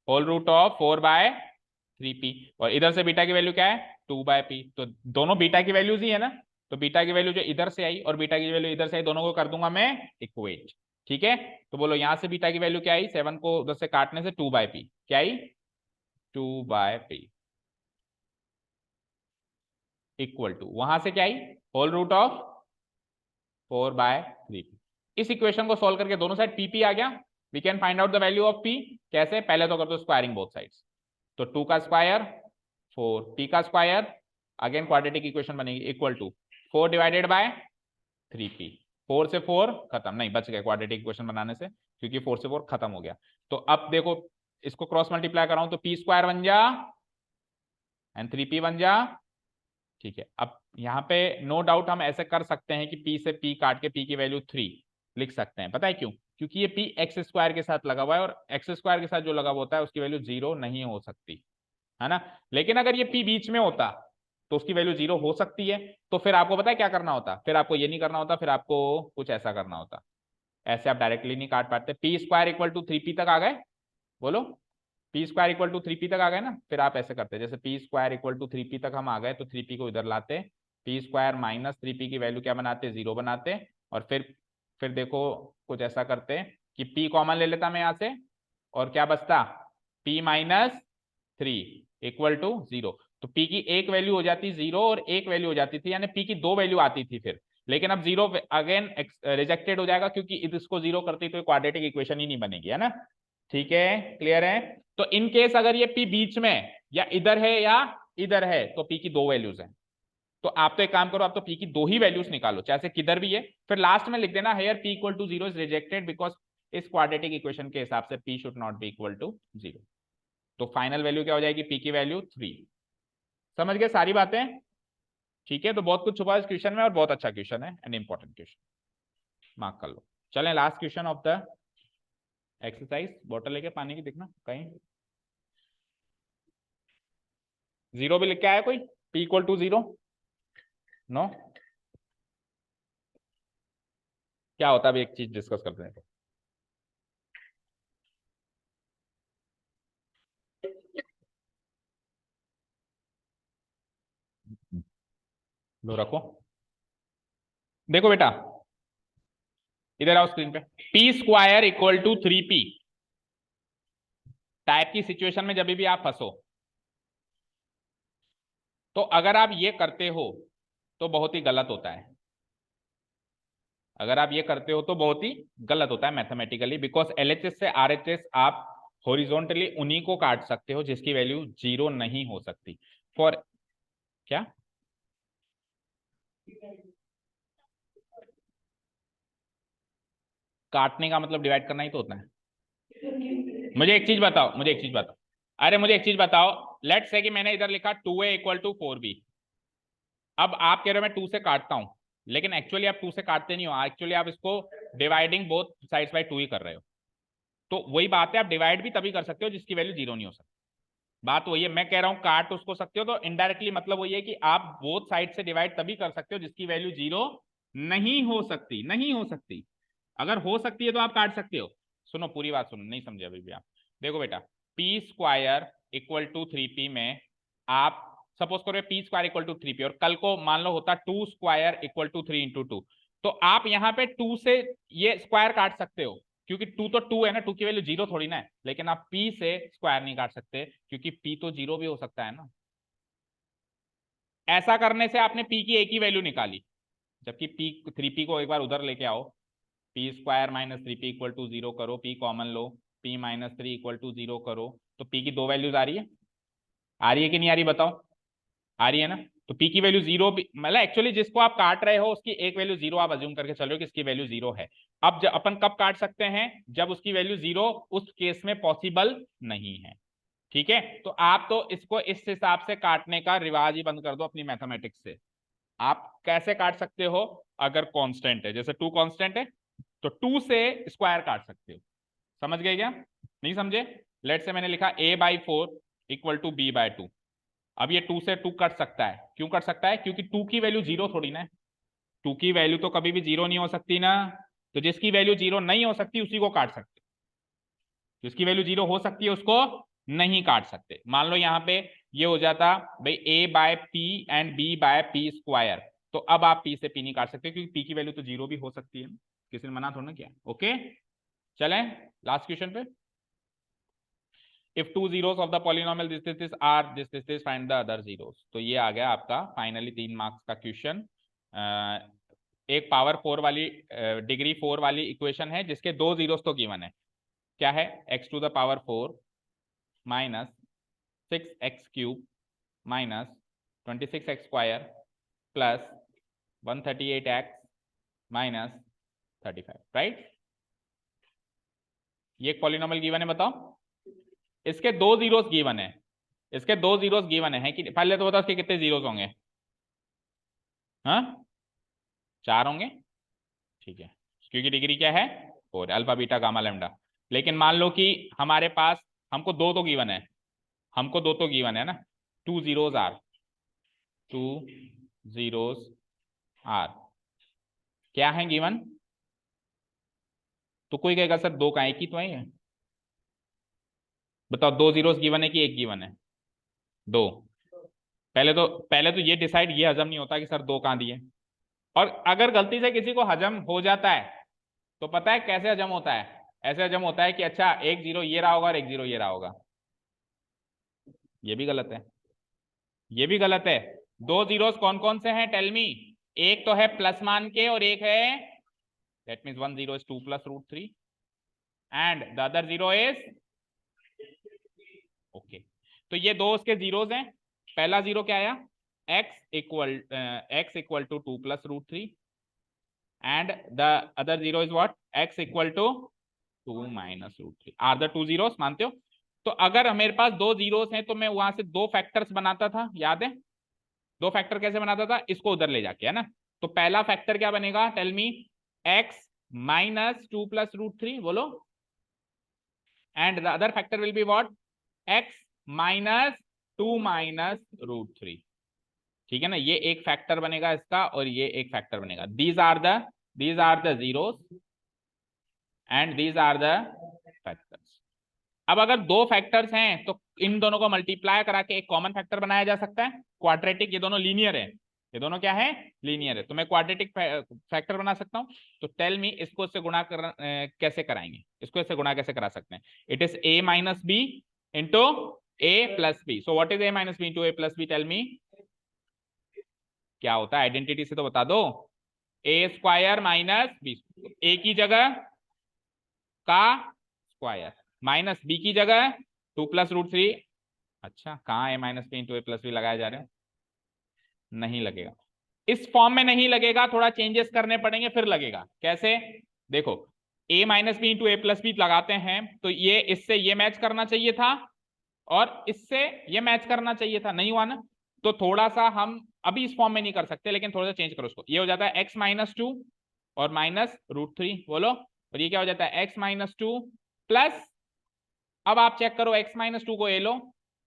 whole root of 4/3p, और इधर से बीटा की वैल्यू क्या है 2/p, तो दोनों बीटा की वैल्यूज ही है ना, तो बीटा की वैल्यू जो इधर से आई और बीटा की वैल्यू इधर से आई, दोनों को कर दूंगा मैं इक्वेट। ठीक है, तो बोलो यहां से बीटा की वैल्यू क्या आई, 7 को उधर से काटने से 2/p क्या आई 2/p इक्वल टू वहां से क्या आई होल रूट ऑफ 4/3p। इस इक्वेशन को सोल्व करके दोनों साइड pp आ गया, we can find out the value of p। कैसे, पहले तो कर दो स्क्वायरिंग बोथ साइड्स, तो 2 का स्क्वायर 4, p का स्क्वायर अगेन क्वाड्रेटिक इक्वेशन बनेगी equal to 4 divided by 3p। 4 से 4 खत्म, नहीं बच गए क्वाड्रेटिक इक्वेशन बनाने से, क्योंकि 4 से 4 खत्म हो गया। तो अब देखो इसको क्रॉस मल्टीप्लाई कराऊं तो p स्क्वायर बन जा एंड 3p बन जा। ठीक है, अब यहाँ पे नो डाउट हम ऐसे कर सकते हैं कि p से p काट के p की वैल्यू 3 लिख सकते हैं, पता है क्यों, क्योंकि ये p एक्स स्क्वायर के साथ लगा हुआ है, और एक्स स्क्वायर के साथ जो लगा हुआ होता है उसकी वैल्यू 0 नहीं हो सकती, है ना। लेकिन अगर ये p बीच में होता तो उसकी वैल्यू 0 हो सकती है, तो फिर आपको पता है क्या करना होता, फिर आपको ये नहीं करना होता, फिर आपको कुछ ऐसा करना होता, ऐसे आप डायरेक्टली नहीं काट पाते। p square equal to 3p तक आ गए, बोलो p square equal to 3p तक आ गए ना, फिर आप ऐसे करते, जैसे p square equal to 3p तक हम आ गए, तो 3p को इधर लाते, p स्क्वायर माइनस 3p की वैल्यू क्या बनाते 0 बनाते, और फिर देखो कुछ ऐसा करते कि p कॉमन ले लेता मैं यहाँ से, और क्या बचता p माइनस 3 इक्वल टू 0, तो p की एक वैल्यू हो जाती 0 और एक वैल्यू हो जाती थी, यानी p की 2 वैल्यू आती थी फिर, लेकिन अब 0 अगेन रिजेक्टेड हो जाएगा, क्योंकि इसको 0 करती तो क्वाड्रेटिक इक्वेशन ही नहीं बनेगी, है ना। ठीक है, क्लियर है। तो इन केस अगर ये p बीच में या इधर है या इधर है, तो p की 2 वैल्यूज हैं, तो आप तो एक काम करो, आप तो p की 2 ही वैल्यूज निकालो, चाहे किधर भी है, फिर लास्ट में लिख देना here p equal to 0 is rejected because इस क्वाड्रेटिक इक्वेशन के हिसाब से p should not be equal to 0। तो फाइनल वैल्यू क्या हो जाएगी p की वैल्यू 3। समझ गए सारी बातें, ठीक है। तो बहुत कुछ छुपा है इस क्वेश्चन में, और बहुत अच्छा क्वेश्चन है एंड इंपॉर्टेंट क्वेश्चन, मार्क कर लो। चलें last question of the exercise, बोतल लेके पानी की दिखना कहीं, 0 भी लिख के आया कोई, p इक्वल टू 0, नो, क्या होता है अभी एक चीज डिस्कस करते हैं। लो रखो, देखो बेटा इधर आओ स्क्रीन पे, p square equal to 3p type की सिचुएशन में जब भी आप फंसो, तो अगर आप ये करते हो तो बहुत ही गलत होता है, अगर आप ये करते हो तो बहुत ही गलत होता है मैथमेटिकली, बिकॉज एलएचएस से आरएचएस आप हॉरिजॉन्टली उन्हीं को काट सकते हो जिसकी वैल्यू 0 नहीं हो सकती। फॉर क्या, काटने का मतलब डिवाइड करना ही तो होता है। मुझे एक चीज बताओ, मुझे एक चीज बताओ, अरे मुझे एक चीज बताओ, लेट्स से कि मैंने इधर लिखा 2a इक्वल टू 4b। अब आप कह रहे हो मैं 2 से काटता हूं, लेकिन एक्चुअली आप 2 से काटते नहीं हो, एक्चुअली आप इसको डिवाइडिंग बोथ साइड्स बाय 2 ही कर रहे हो। तो वही बात है, आप डिवाइड भी तभी कर सकते हो जिसकी वैल्यू 0 नहीं हो सकती। बात वही है, मैं कह रहा हूं काट उसको सकते हो, तो इनडायरेक्टली मतलब वही है कि आप बोथ साइड से डिवाइड तभी कर सकते हो जिसकी वैल्यू 0 नहीं हो सकती, नहीं हो सकती। अगर हो सकती है तो आप काट सकते हो। सुनो पूरी बात सुनो, नहीं समझे अभी भी आप। देखो बेटा, P square equal to 3p में आप सपोज करो P square equal to 3p, और कल को मान लो होता 2 स्क्वायर इक्वल टू 3 इंटू 2, तो आप यहाँ पे 2 से ये स्क्वायर काट सकते हो, क्योंकि 2 तो 2 है ना, 2 की वैल्यू 0 थोड़ी ना है। लेकिन आप p से स्क्वायर नहीं काट सकते, क्योंकि p तो 0 भी हो सकता है ना। ऐसा करने से आपने p की एक ही वैल्यू निकाली, जबकि p 3p को एक बार उधर लेके आओ, p square minus 3p equal to 0 करो, p कॉमन लो, p माइनस 3 इक्वल टू 0 करो, तो p की दो वैल्यूज आ रही है, आ रही है कि नहीं आ रही बताओ? आ रही है ना। तो p की वैल्यू 0 मतलब एक्चुअली जिसको आप काट रहे हो उसकी एक वैल्यू 0 आप अज्यूम करके चल रहे हो कि इसकी वैल्यू 0 है। अब अपन कब काट सकते हैं? जब उसकी वैल्यू 0 उस केस में पॉसिबल नहीं है। ठीक है, तो आप तो इसको इस हिसाब से काटने का रिवाज ही बंद कर दो अपनी मैथमेटिक्स से। आप कैसे काट सकते हो? अगर कांस्टेंट है, जैसे 2 कांस्टेंट है, तो 2 से स्क्वायर काट सकते हो। समझ गए क्या? नहीं समझे? लेट से मैंने लिखा a/4 इक्वल टू b/2। अब ये 2 से 2 कट सकता है, क्यों कट सकता है? क्योंकि 2 की वैल्यू 0 थोड़ी ना है, 2 की वैल्यू तो कभी भी 0 नहीं हो सकती ना। तो जिसकी वैल्यू 0 नहीं हो सकती उसी को काट सकते, जिसकी वैल्यू 0 हो सकती है उसको नहीं काट सकते। मान लो यहाँ पे ये हो जाता भाई a/p एंड b/p स्क्वायर, तो अब आप p से p नहीं काट सकते, क्योंकि p की वैल्यू तो 0 भी हो सकती है, किसी ने मना थोड़ा ना किया। ओके, चलें लास्ट क्वेश्चन पे। If two zeros of the polynomial this are this find the other zeros. तो ये आ गया आपका फाइनली 3 मार्क्स का क्वेश्चन। एक पावर 4 वाली डिग्री 4 वाली इक्वेशन है जिसके 2 जीरोस तो गिवन है। क्या है? x to the power 4 minus 6x³ minus 26x square plus 138x minus 35, right? ये एक पॉलिनोमियल गिवन है, बताओ। इसके 2 जीरोस गिवन है, इसके 2 जीरोस गिवन है कि पहले तो बताओ इसके कितने जीरोस होंगे? हाँ, 4 होंगे। ठीक है, क्योंकि डिग्री क्या है? 4, अल्फा बीटा गामा लैम्डा। लेकिन मान लो कि हमारे पास हमको 2 तो गिवन है, हमको 2 तो गिवन है ना। 2 जीरोस आर, 2 जीरोस आर क्या है गिवन? तो कोई कहेगा सर 2 का एक ही तो है। बताओ 2 जीरोस गिवन है कि एक गिवन है? 2। पहले तो ये डिसाइड, ये हजम नहीं होता कि सर 2 कहां दिए। और अगर गलती से किसी को हजम हो जाता है तो पता है कैसे हजम होता है? ऐसे हजम होता है कि अच्छा एक जीरो ये रहा होगा और एक जीरो ये रहा होगा। ये भी गलत है, ये भी गलत है। 2 जीरोस कौन कौन से हैं? Tell me. एक तो है प्लस मान के और एक है, that means 1 0 is 2 plus √3 and the other 0 is okay. तो ये दो उसके जीरोस हैं। पहला जीरो क्या आया? x equal to 2 plus √3 and the other zero is what? x equal to 2 minus √3 are the 2 zeros। मानते हो? तो अगर मेरे पास 2 जीरोस हैं तो मैं वहां से 2 फैक्टर्स बनाता था, याद है? 2 फैक्टर कैसे बनाता था? इसको उधर ले जाके, है ना। तो पहला फैक्टर क्या बनेगा? Tell me. x minus 2 plus √3, बोलो। And the other factor will be what? x minus 2 minus √3। ठीक है ना, ये एक फैक्टर बनेगा इसका और ये एक फैक्टर बनेगा। These are the zeros and these are the factors. अब अगर 2 फैक्टर्स हैं तो इन दोनों को मल्टीप्लाई करा के एक कॉमन फैक्टर बनाया जा सकता है, क्वाड्रेटिक। ये दोनों लीनियर है, ये दोनों क्या है? लीनियर है। तो मैं क्वाड्रेटिक फैक्टर बना सकता हूं। तो टेल मी इसको इससे गुणा कैसे कराएंगे? इसको इससे गुणा कैसे करा सकते हैं? It is a minus b into a plus b. So what is a minus b into a plus b? Tell me क्या होता है? आइडेंटिटी से तो बता दो। A square minus b, a की जगह का स्क्वायर माइनस बी की जगह 2 plus √3। अच्छा, कहाँ ए minus b into a plus B लगाया जा रहा है? नहीं लगेगा, इस फॉर्म में नहीं लगेगा, थोड़ा चेंजेस करने पड़ेंगे फिर लगेगा। कैसे? देखो, a minus b into a plus b लगाते हैं तो ये इससे ये मैच करना चाहिए था, और इससे ये मैच करना चाहिए था, नहीं हुआ ना। तो थोड़ा सा हम अभी इस फॉर्म में नहीं कर सकते, लेकिन थोड़ा सा चेंज करो उसको। ये हो जाता है x माइनस टू और माइनस √3 बोलो, और ये क्या हो जाता है x माइनस टू प्लस, अब आप चेक करो x माइनस टू को a लो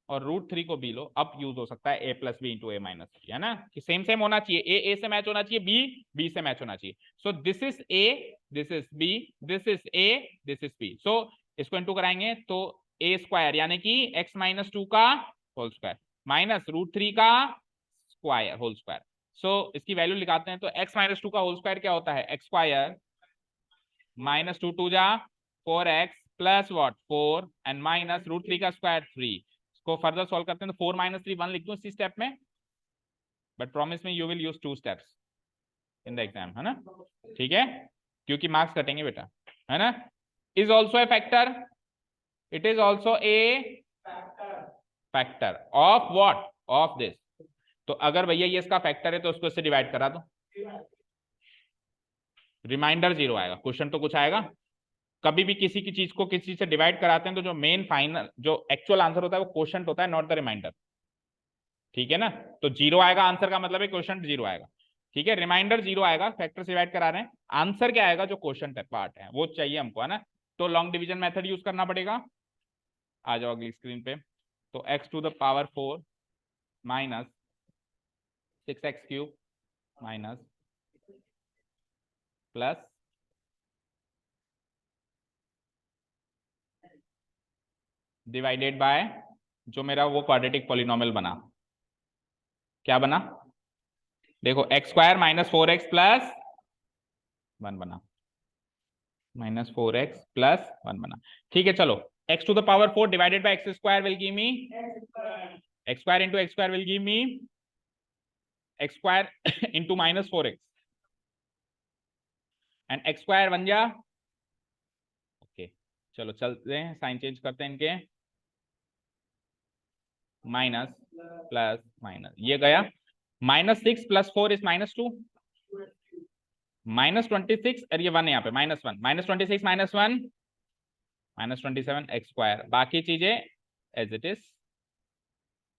और √3 को b लो, अब यूज हो सकता है a plus b into a minus, है ना, कि सेम सेम होना चाहिए, a से मैच होना चाहिए, b से मैच होना चाहिए। So this is a, this is b, this is a, this is b। सो इसको इंटू कराएंगे तो a स्क्वायर यानी कि x माइनस टू का होल स्क्वायर माइनस √3 का स्क्वायर होल स्क्वायर। सो इसकी वैल्यू लिखाते हैं, तो x माइनस टू का होल स्क्वायर क्या होता है, x स्क्वायर माइनस टू जा 4x plus what 4 and minus √3 का स्क्वायर 3। इसको फर्दर सॉल्व करते हैं तो 4 माइनस 3 1 लिख दूं इसी स्टेप में, बट प्रॉमिस में you will use 2 steps in the exam, है ना, ठीक है, क्योंकि मार्क्स कटेंगे बेटा, है ना। Is also a factor, it is also a factor of what, of this. तो अगर भैया ये इसका फैक्टर है तो उसको इससे डिवाइड करा दो, रिमाइंडर 0 आएगा। क्वेश्चन तो कुछ आएगा, कभी भी किसी की चीज को किसी चीज से डिवाइड कराते हैं तो जो मेन फाइनल जो एक्चुअल आंसर होता है वो क्वेश्चन होता है, नॉट द रिमाइंडर, ठीक है ना। तो 0 आएगा आंसर का मतलब है क्वेश्चन 0 आएगा, ठीक है, रिमाइंडर 0 आएगा, फैक्टर से डिवाइड करा रहे हैं, आंसर क्या आएगा जो क्वेश्चन पार्ट है वो चाहिए हमको, है ना। तो लॉन्ग डिवीजन मेथड यूज करना पड़ेगा, आ जाओ अगली स्क्रीन पे। तो x to the power 4 minus 6x cube minus plus divided by जो मेरा वो क्वाड्रेटिक पॉलिनोमियल बना, क्या बना, देखो x square minus 4x plus 1 बना, माइनस 4x प्लस 1 बना, ठीक है। चलो x to the power 4 divided by x square will give me x square into x square will give me x square into minus 4x and x square बन जा, okay. चलो चलते हैं, sign change करते हैं इनके, माइनस प्लस माइनस, ये गया minus 6 plus 4 is minus 2 minus 26 और ये 1 यहाँ पे minus 1 minus 26 minus 1 minus 27 x square, बाकी चीजें एज इट इज।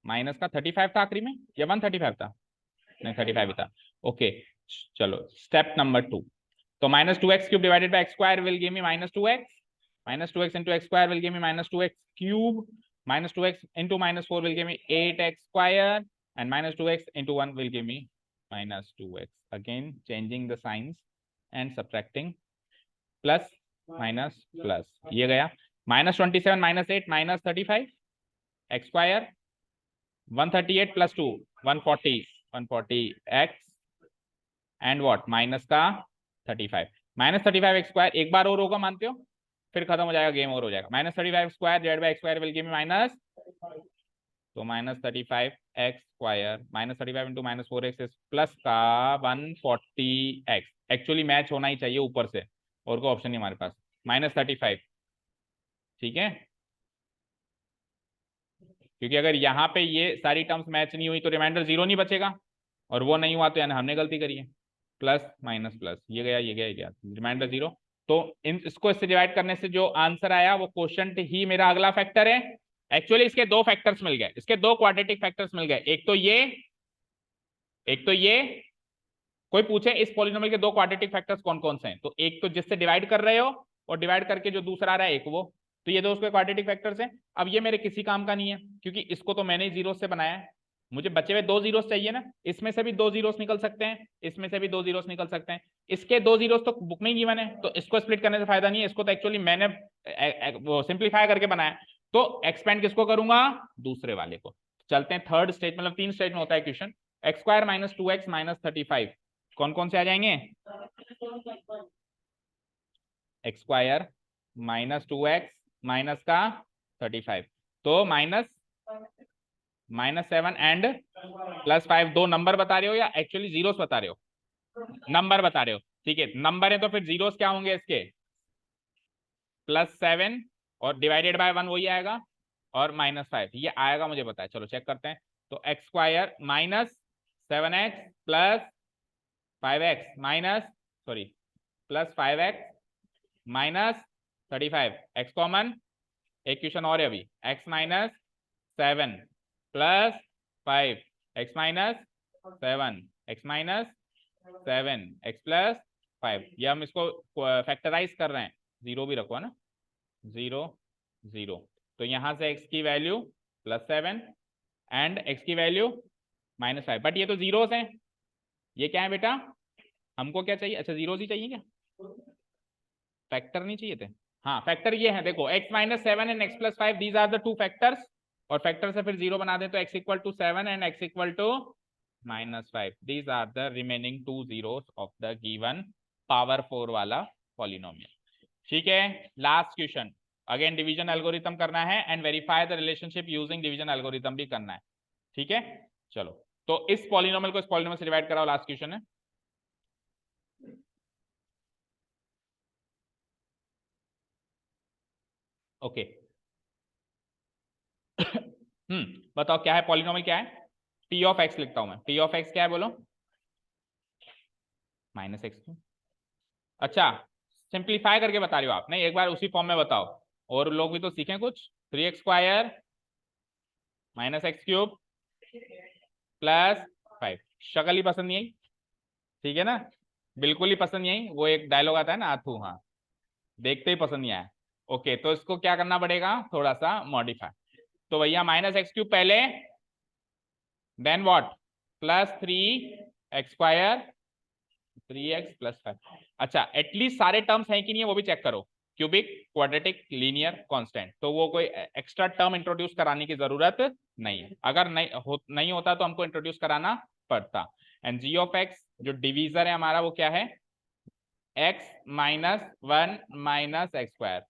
माइनस का 35 था आखिरी में या 135 था, नहीं 35 ही था, ओके। चलो स्टेप नंबर 2, तो minus 2x cube divided by x square will give me minus 2x into x square will give me minus 2x cube minus 2x into minus 4 will give me 8x square and minus 2x into 1 will give me minus 2x. Again changing the signs and subtracting, plus minus plus, ये गया minus 27 minus 8 minus 35 x square 138 plus 2 140 x and what minus का 35 minus 35 x square एक बार और होगा मानते हो, फिर खत्म हो जाएगा गेम, और हो जाएगा minus 35 square divide by x square will give me minus, तो minus 35 x square minus 35 into minus 4x plus का 140x, एक्चुअली मैच होना ही चाहिए ऊपर से, और कोई ऑप्शन नहीं हमारे पास, माइनस 35, ठीक है, क्योंकि अगर यहाँ पे ये सारी टर्म्स मैच नहीं हुई तो रिमाइंडर 0 नहीं बचेगा, और वो नहीं हुआ तो यानी हमने गलती करी है, प्लस माइनस प्लस, ये गया ये गया ये गया, रिमाइंडर 0। तो इसको इससे डिवाइड करने से जो आंसर आया वो क्वोशिएंट ही मेरा अगला फैक्टर है। एक्चुअली इसके दो फैक्टर्स मिल गए, इसके दो क्वाड्रेटिक फैक्टर्स मिल गए, एक तो ये, एक तो ये। कोई पूछे इस पॉलिनोमियल के दो क्वाड्रेटिक फैक्टर्स कौन कौन से हैं, तो एक तो जिससे डिवाइड कर रहे हो और डिवाइड करके जो दूसरा आ रहा है एक वो, तो ये दो उसके क्वाड्रेटिक फैक्टर्स हैं। अब ये मेरे किसी काम का नहीं है क्योंकि इसको तो मैंने जीरो से बनाया है, मुझे बचे हुए दो जीरोस चाहिए ना, इसमें से भी दो जीरोस निकल सकते हैं, इसमें से भी दो जीरोस निकल सकते हैं, इसके दो जीरोस तो बुक में ही गिवन है, तो इसको स्प्लिट करने से फायदा नहीं है, इसको तो एक्चुअली मैंने वो सिंप्लीफाई करके बनाया, तो एक्सपेंड किसको करूंगा, दूसरे वाले को। चलते हैं थर्ड स्टेज, मतलब 3 स्टेज में होता है question. X square minus 2x minus 35 कौन कौन से आ जाएंगे, x square minus 2x minus का 35, तो माइनस 7 एंड प्लस 5, दो नंबर बता रहे हो या एक्चुअली जीरोस बता रहे हो, नंबर बता रहे हो, ठीक है, नंबर है तो फिर जीरोस क्या होंगे इसके, प्लस 7 और डिवाइडेड बाय 1 वही आएगा, और माइनस 5 ये आएगा मुझे पता है, चलो चेक करते हैं। तो x square minus 7x plus 5x minus sorry plus 5x minus 35, x common, एक क्वेश्चन और है अभी, x minus 7 plus 5 x minus 7 x minus 7 x plus 5। ये हम इसको फैक्टराइज कर रहे हैं, जीरो भी रखो है ना, 0 0। तो यहां से x की वैल्यू +7 एंड x की वैल्यू -5। बट ये तो जीरोस हैं, ये क्या है बेटा, हमको क्या चाहिए, अच्छा जीरोस ही चाहिए क्या, फैक्टर नहीं चाहिए थे। हाँ फैक्टर ये है, देखो x minus 7 and x plus 5 these are the two factors, और फैक्टर से फिर जीरो बना दे तो x equal to 7 and x equal to -5। These are the remaining two zeros of the given power 4 वाला पॉलिनोमियल। ठीक है, last question, again division algorithm करना है and verify the relationship using division algorithm भी करना है। ठीक है, चलो तो इस पॉलिनोमियल को इस पॉलिनोमियल से डिवाइड कराओ, लास्ट क्वेश्चन है। ओके बताओ क्या है पॉलिनोमियल, क्या है, टी ऑफ एक्स लिखता हूं मैं, टी ऑफ एक्स क्या है बोलो, -x। अच्छा सिंप्लीफाई करके बता रहे हो आप, नहीं एक बार उसी फॉर्म में बताओ, और लोग भी तो सीखें कुछ। 3x² -x³ plus 5। शक्ल ही पसंद नहीं आई, ठीक है ना, बिल्कुल ही पसंद नहीं आई, वो एक डायलॉग आता है ना आथू, हाँ देखते ही पसंद नहीं आया। ओके तो इसको क्या करना पड़ेगा, थोड़ा सा मॉडिफाई। तो भैया -x³ पहले, देन व्हाट, +3x² 3x + 5। अच्छा एटलीस्ट सारे टर्म्स हैं कि नहीं है वो भी चेक करो, क्यूबिक क्वाड्रेटिक लीनियर कांस्टेंट, तो वो कोई एक्स्ट्रा टर्म इंट्रोड्यूस कराने की जरूरत नहीं है, अगर नहीं होता तो हमको इंट्रोड्यूस कराना पड़ता। एंड g ऑफ x जो डिवीजर है हमारा वो क्या है, x -1 -x²।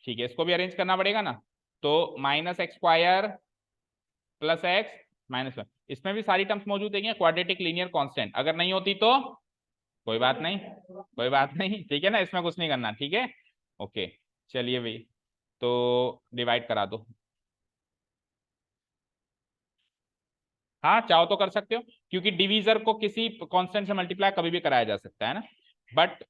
ठीक है, इसको भी अरेंज करना पड़ेगा ना, तो -x² + x -1, इसमें भी सारी टर्म्स मौजूद है, क्वाड्रेटिक लीनियर कांस्टेंट, अगर नहीं होती तो कोई बात नहीं, कोई बात नहीं, ठीक है ना, इसमें कुछ नहीं करना, ठीक है। ओके चलिए भाई, तो डिवाइड करा दो, हाँ चाहो तो कर सकते हो, क्योंकि डिवीजर को किसी कांस्टेंट से मल्टीप्लाई कभी भी कराया जा सकता है ना, बट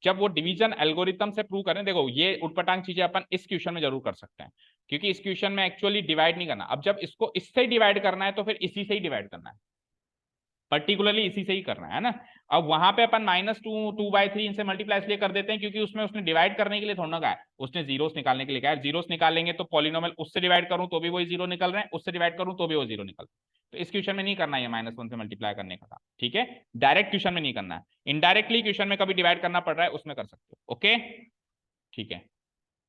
जब वो डिवीजन एल्गोरिथम से प्रूव करें, देखो ये उटपटांग चीजें अपन इस क्वेश्चन में जरूर कर सकते हैं, क्योंकि इस क्वेश्चन में एक्चुअली डिवाइड नहीं करना, अब जब इसको इससे डिवाइड करना है तो फिर इसी से ही डिवाइड करना है, पर्टिकुलरली इसी से ही करना है ना। अब वहां पे अपन -2 2/3 इनसे मल्टीप्लाई इसलिए कर देते हैं क्योंकि उसमें उसने डिवाइड करने के लिए थोड़ा ना कहा है, उसने जीरोस निकालने के लिए कहा है, जीरोस निकालेंगे तो पॉलिनोमियल उससे डिवाइड करूं तो भी वही जीरो निकल रहे हैं, उससे डिवाइड करूं तो भी वो जीरो निकल रहे हैं। तो इस क्वेश्चन में नहीं करना है -1 से मल्टीप्लाई करने का, ठीक है, डायरेक्ट क्वेश्चन में नहीं करना है, इनडायरेक्टली क्वेश्चन में कभी डिवाइड करना पड़ रहा है उसमें कर सकते हो। ओके ठीक है,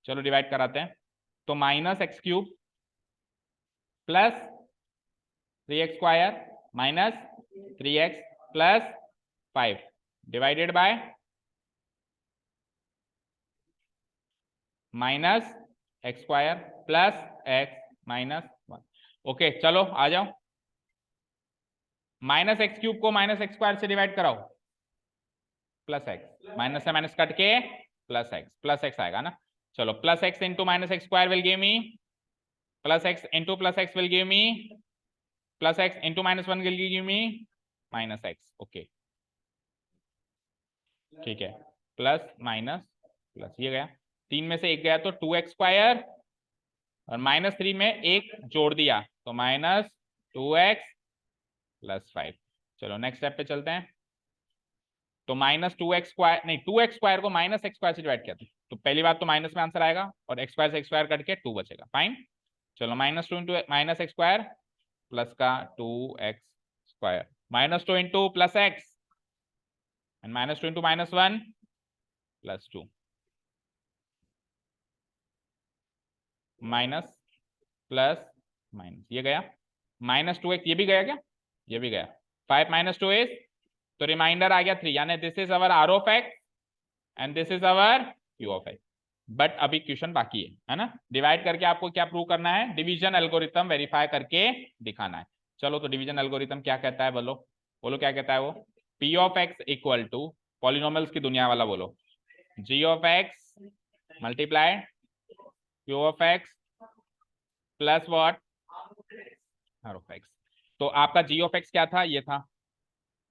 चलो डिवाइड कराते हैं, तो -x³ + 3x² -3x + 5 divided by -x² + x -1। Okay चलो आ जाओ, -x³ को -x² से डिवाइड कराओ, +x, माइनस से माइनस कट के +x आएगा ना। चलो +x into -x² will give me +x into +x will give me +x into -1 will give me -x। Okay ठीक है, प्लस माइनस प्लस, ये गया, 3 में से एक गया तो 2x² और -3 में एक जोड़ दिया तो -2x + 5। चलो नेक्स्ट स्टेप पे चलते हैं, तो -2x² नहीं 2x² को -x² से डिवाइड किया था, तो पहली बात तो माइनस में आंसर आएगा और x² से x² कट के 2 बचेगा, फाइन। चलो -2 इंटू -x² प्लस का 2x² -2 into +x and -2 into -1 +2 minus plus minus, ये गया -2x, ये भी गया क्या, ये भी गया, 5 - 2 इज, तो रिमाइंडर आ गया 3, यानी this is our r of x and this is our q of x। But अभी क्वेश्चन बाकी है ना, डिवाइड करके आपको क्या प्रूव करना है, डिवीजन एल्गोरिथम वेरीफाई करके दिखाना है। चलो तो डिवीजन एल्गोरिथम क्या कहता है, बोलो बोलो क्या कहता है वो, p of x equal to, polynomials की दुनिया वाला बोलो, g of x multiply q of x plus what, r of x। तो आपका g ऑफ x क्या था, ये था,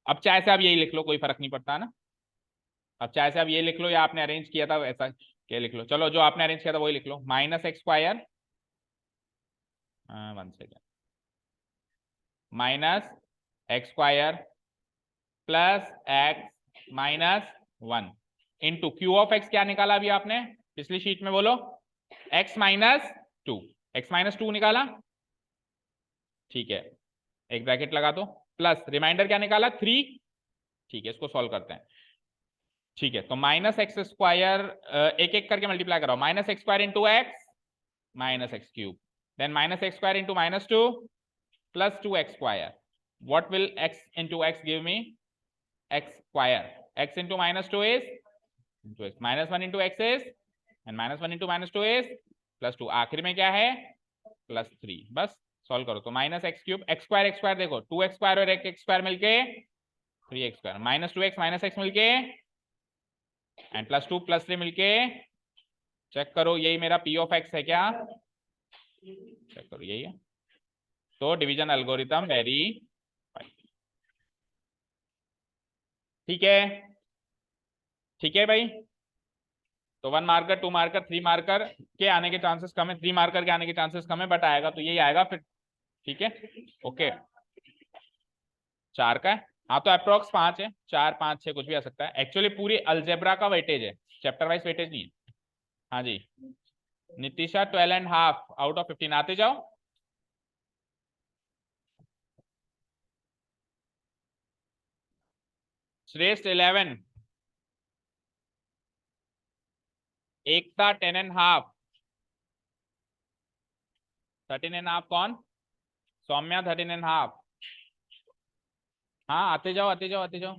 अब चाहे से आप यही लिख लो, कोई फर्क नहीं पड़ता ना, अब चाहे से आप ये लिख लो या आपने अरेंज किया था ऐसा क्या लिख लो, चलो जो आपने अरेंज किया था वही लिख लो, -x², 1 second, minus x square plus x minus 1 into Q of x क्या निकाला अभी आपने पिछली शीट में, बोलो एक्स माइनस 2, एक्स माइनस 2 निकाला, ठीक है, एक ब्रैकेट लगा दो, प्लस रिमाइंडर क्या निकाला 3, ठीक है, इसको सॉल्व करते हैं, ठीक है, तो माइनस एक्स स्क्वायर एक एक करके मल्टीप्लाई कराओ, minus x square into x minus x cube, then minus x square into minus 2 plus 2x square. What will x into x give me? X square. X into minus 2 is into x. Minus 1 into x is and minus 1 into minus 2 is plus 2. आखिर में क्या है plus 3. बस solve करो तो minus x cube x square देखो 2x square और x square मिलके 3x square minus 2x minus x मिलके एंड प्लस 2 प्लस 3 मिलके, चेक करो यही मेरा p ऑफ x है क्या, चेक करो यही है, तो डिवीजन एल्गोरिथम वेरी, ठीक है, ठीक है भाई, तो 1 मार्कर 2 मार्कर 3 मार्कर के आने के चांसेस कम है, 3 मार्कर के आने के चांसेस कम है, बट आएगा तो यही आएगा फिर, ठीक है, ओके, 4 का है, हाँ तो अप्रोक्स 5 है, 4 5 6 कुछ भी आ सकता है, एक्चुअली पूरी अलजेब्रा का वेटेज है, चैप्टर वाइज वेटेज नहीं है, हाँ जी, नितिशा 12.5 आउट ऑफ 15, आते जाओ, श्रेष्ठ 11, एकता 10.5, 13.5 कौन, सौम्या 13.5, हाँ आते जाओ आते जाओ आते जाओ,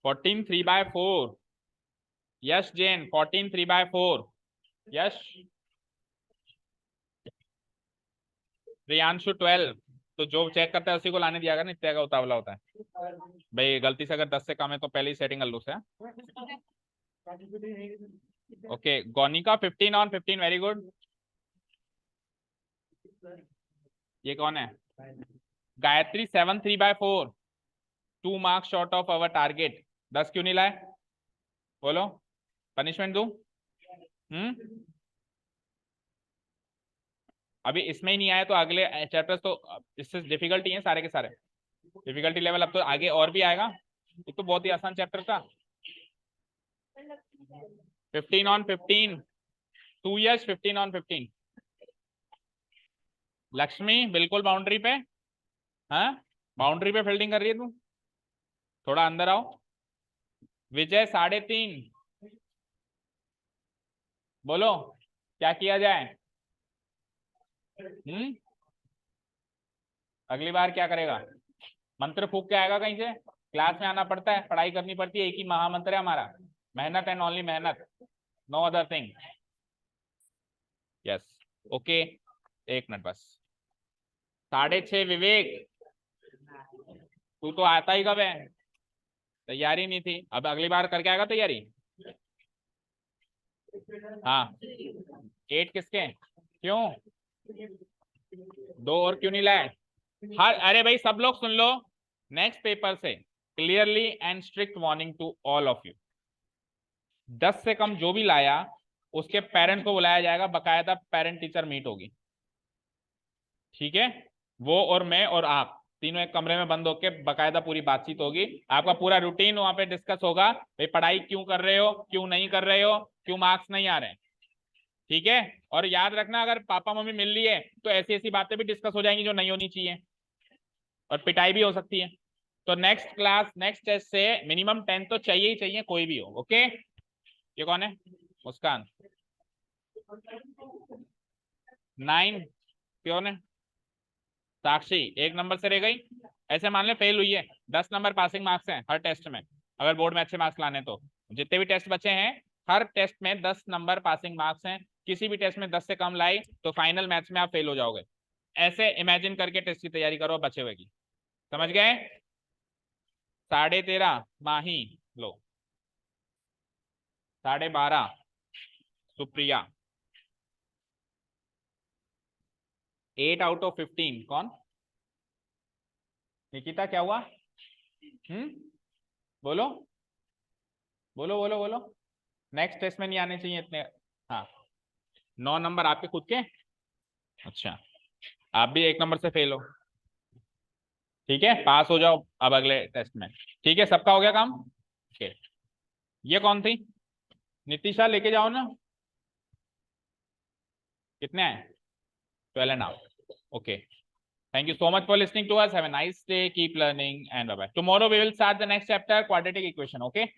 14 3/4, यश जैन 14 3/4, यश, प्रियांशु 12, तो जो चेक करता है उसी को लाने दिया ना, इतना का उतावला होता है भाई, गलती से अगर 10 से कम है तो पहले ही सेटिंग कर लो से, ओके, गोनिका 15 ऑन 15, वेरी गुड, ये कौन है, Gayatri 7 3/4, 2 marks short of our target, 10 क्यों नहीं लाए, बोलो पनिशमेंट दूं, अभी इसमें ही नहीं आया तो अगले चैप्टर्स तो इससे डिफिकल्टी है सारे के सारे, डिफिकल्टी लेवल अब तो आगे और भी आएगा, ये तो बहुत ही आसान चैप्टर था, 15 ऑन 15, 2 years 15 ऑन 15, लक्ष्मी बिल्कुल बाउंड्री पे, हाँ बाउंड्री पे फील्डिंग कर रही है तू, थोड़ा अंदर आओ, विजय 3.5, बोलो क्या किया जाए, अगली बार क्या करेगा, मंत्र फूक के आएगा कहीं से, क्लास में आना पड़ता है, पढ़ाई करनी पड़ती है, एक ही महामंत्र है हमारा, मेहनत एंड ओनली मेहनत, no other thing, yes, okay, एक मिनट बस, 6:30 विवेक, तू तो आता ही कब है, तैयारी नहीं थी, अब अगली बार करके आएगा तैयारी, हाँ 8 किसके, क्यों 2 और क्यों नहीं लाए, हर, अरे भाई सब लोग सुन लो, नेक्स्ट पेपर से clearly and strict warning to all of you, 10 से कम जो भी लाया उसके पेरेंट को बुलाया जाएगा, बकायदा पेरेंट टीचर मीट होगी, ठीक है, वो और मैं और आप तीनों एक कमरे में बंद होकर बकायदा पूरी बातचीत होगी, आपका पूरा रूटीन वहां पे डिस्कस होगा, भाई पढ़ाई क्यों कर रहे हो, क्यों नहीं कर रहे हो, क्यों मार्क्स नहीं आ रहे हैं, ठीक है, और याद रखना अगर पापा मम्मी मिल रही है तो ऐसी ऐसी बातें भी डिस्कस हो जाएंगी जो नहीं होनी चाहिए, और पिटाई भी हो सकती है, तो नेक्स्ट क्लास नेक्स्ट टेस्ट से मिनिमम 10 तो चाहिए ही चाहिए, कोई भी हो, ओके, ये कौन है, मुस्कान 9, कौन है, साक्षी 1 नंबर से रह गई, ऐसे मान ले फेल हुई है, 10 नंबर पासिंग मार्क्स हैं हर टेस्ट में, अगर बोर्ड में अच्छे मार्क्स लाने तो जितने भी टेस्ट बचे हैं हर टेस्ट में 10 नंबर पासिंग मार्क्स हैं, किसी भी टेस्ट में 10 से कम लाई तो फाइनल मैथ्स में आप फेल हो जाओगे, ऐसे इमेजिन करके टेस्ट की तैयारी करो बचे हुए की, समझ गए, 13.5 माही, लो 12.5 सुप्रिया, 8 आउट ऑफ 15 कौन, निकिता क्या हुआ, बोलो बोलो बोलो बोलो, नेक्स्ट टेस्ट में नहीं आने चाहिए इतने, हाँ 9 नंबर आपके खुद के? अच्छा, आप भी 1 नंबर से फेल हो। ठीक है, पास हो जाओ अब अगले टेस्ट में। ठीक है, सबका हो गया काम? ओके, ये कौन थी? नितिशा, लेके जाओ ना। कितने आए? 12.5। Okay, thank you so much for listening to us. Have a nice day, keep learning, and bye bye. Tomorrow we will start the next chapter, quadratic equation. Okay.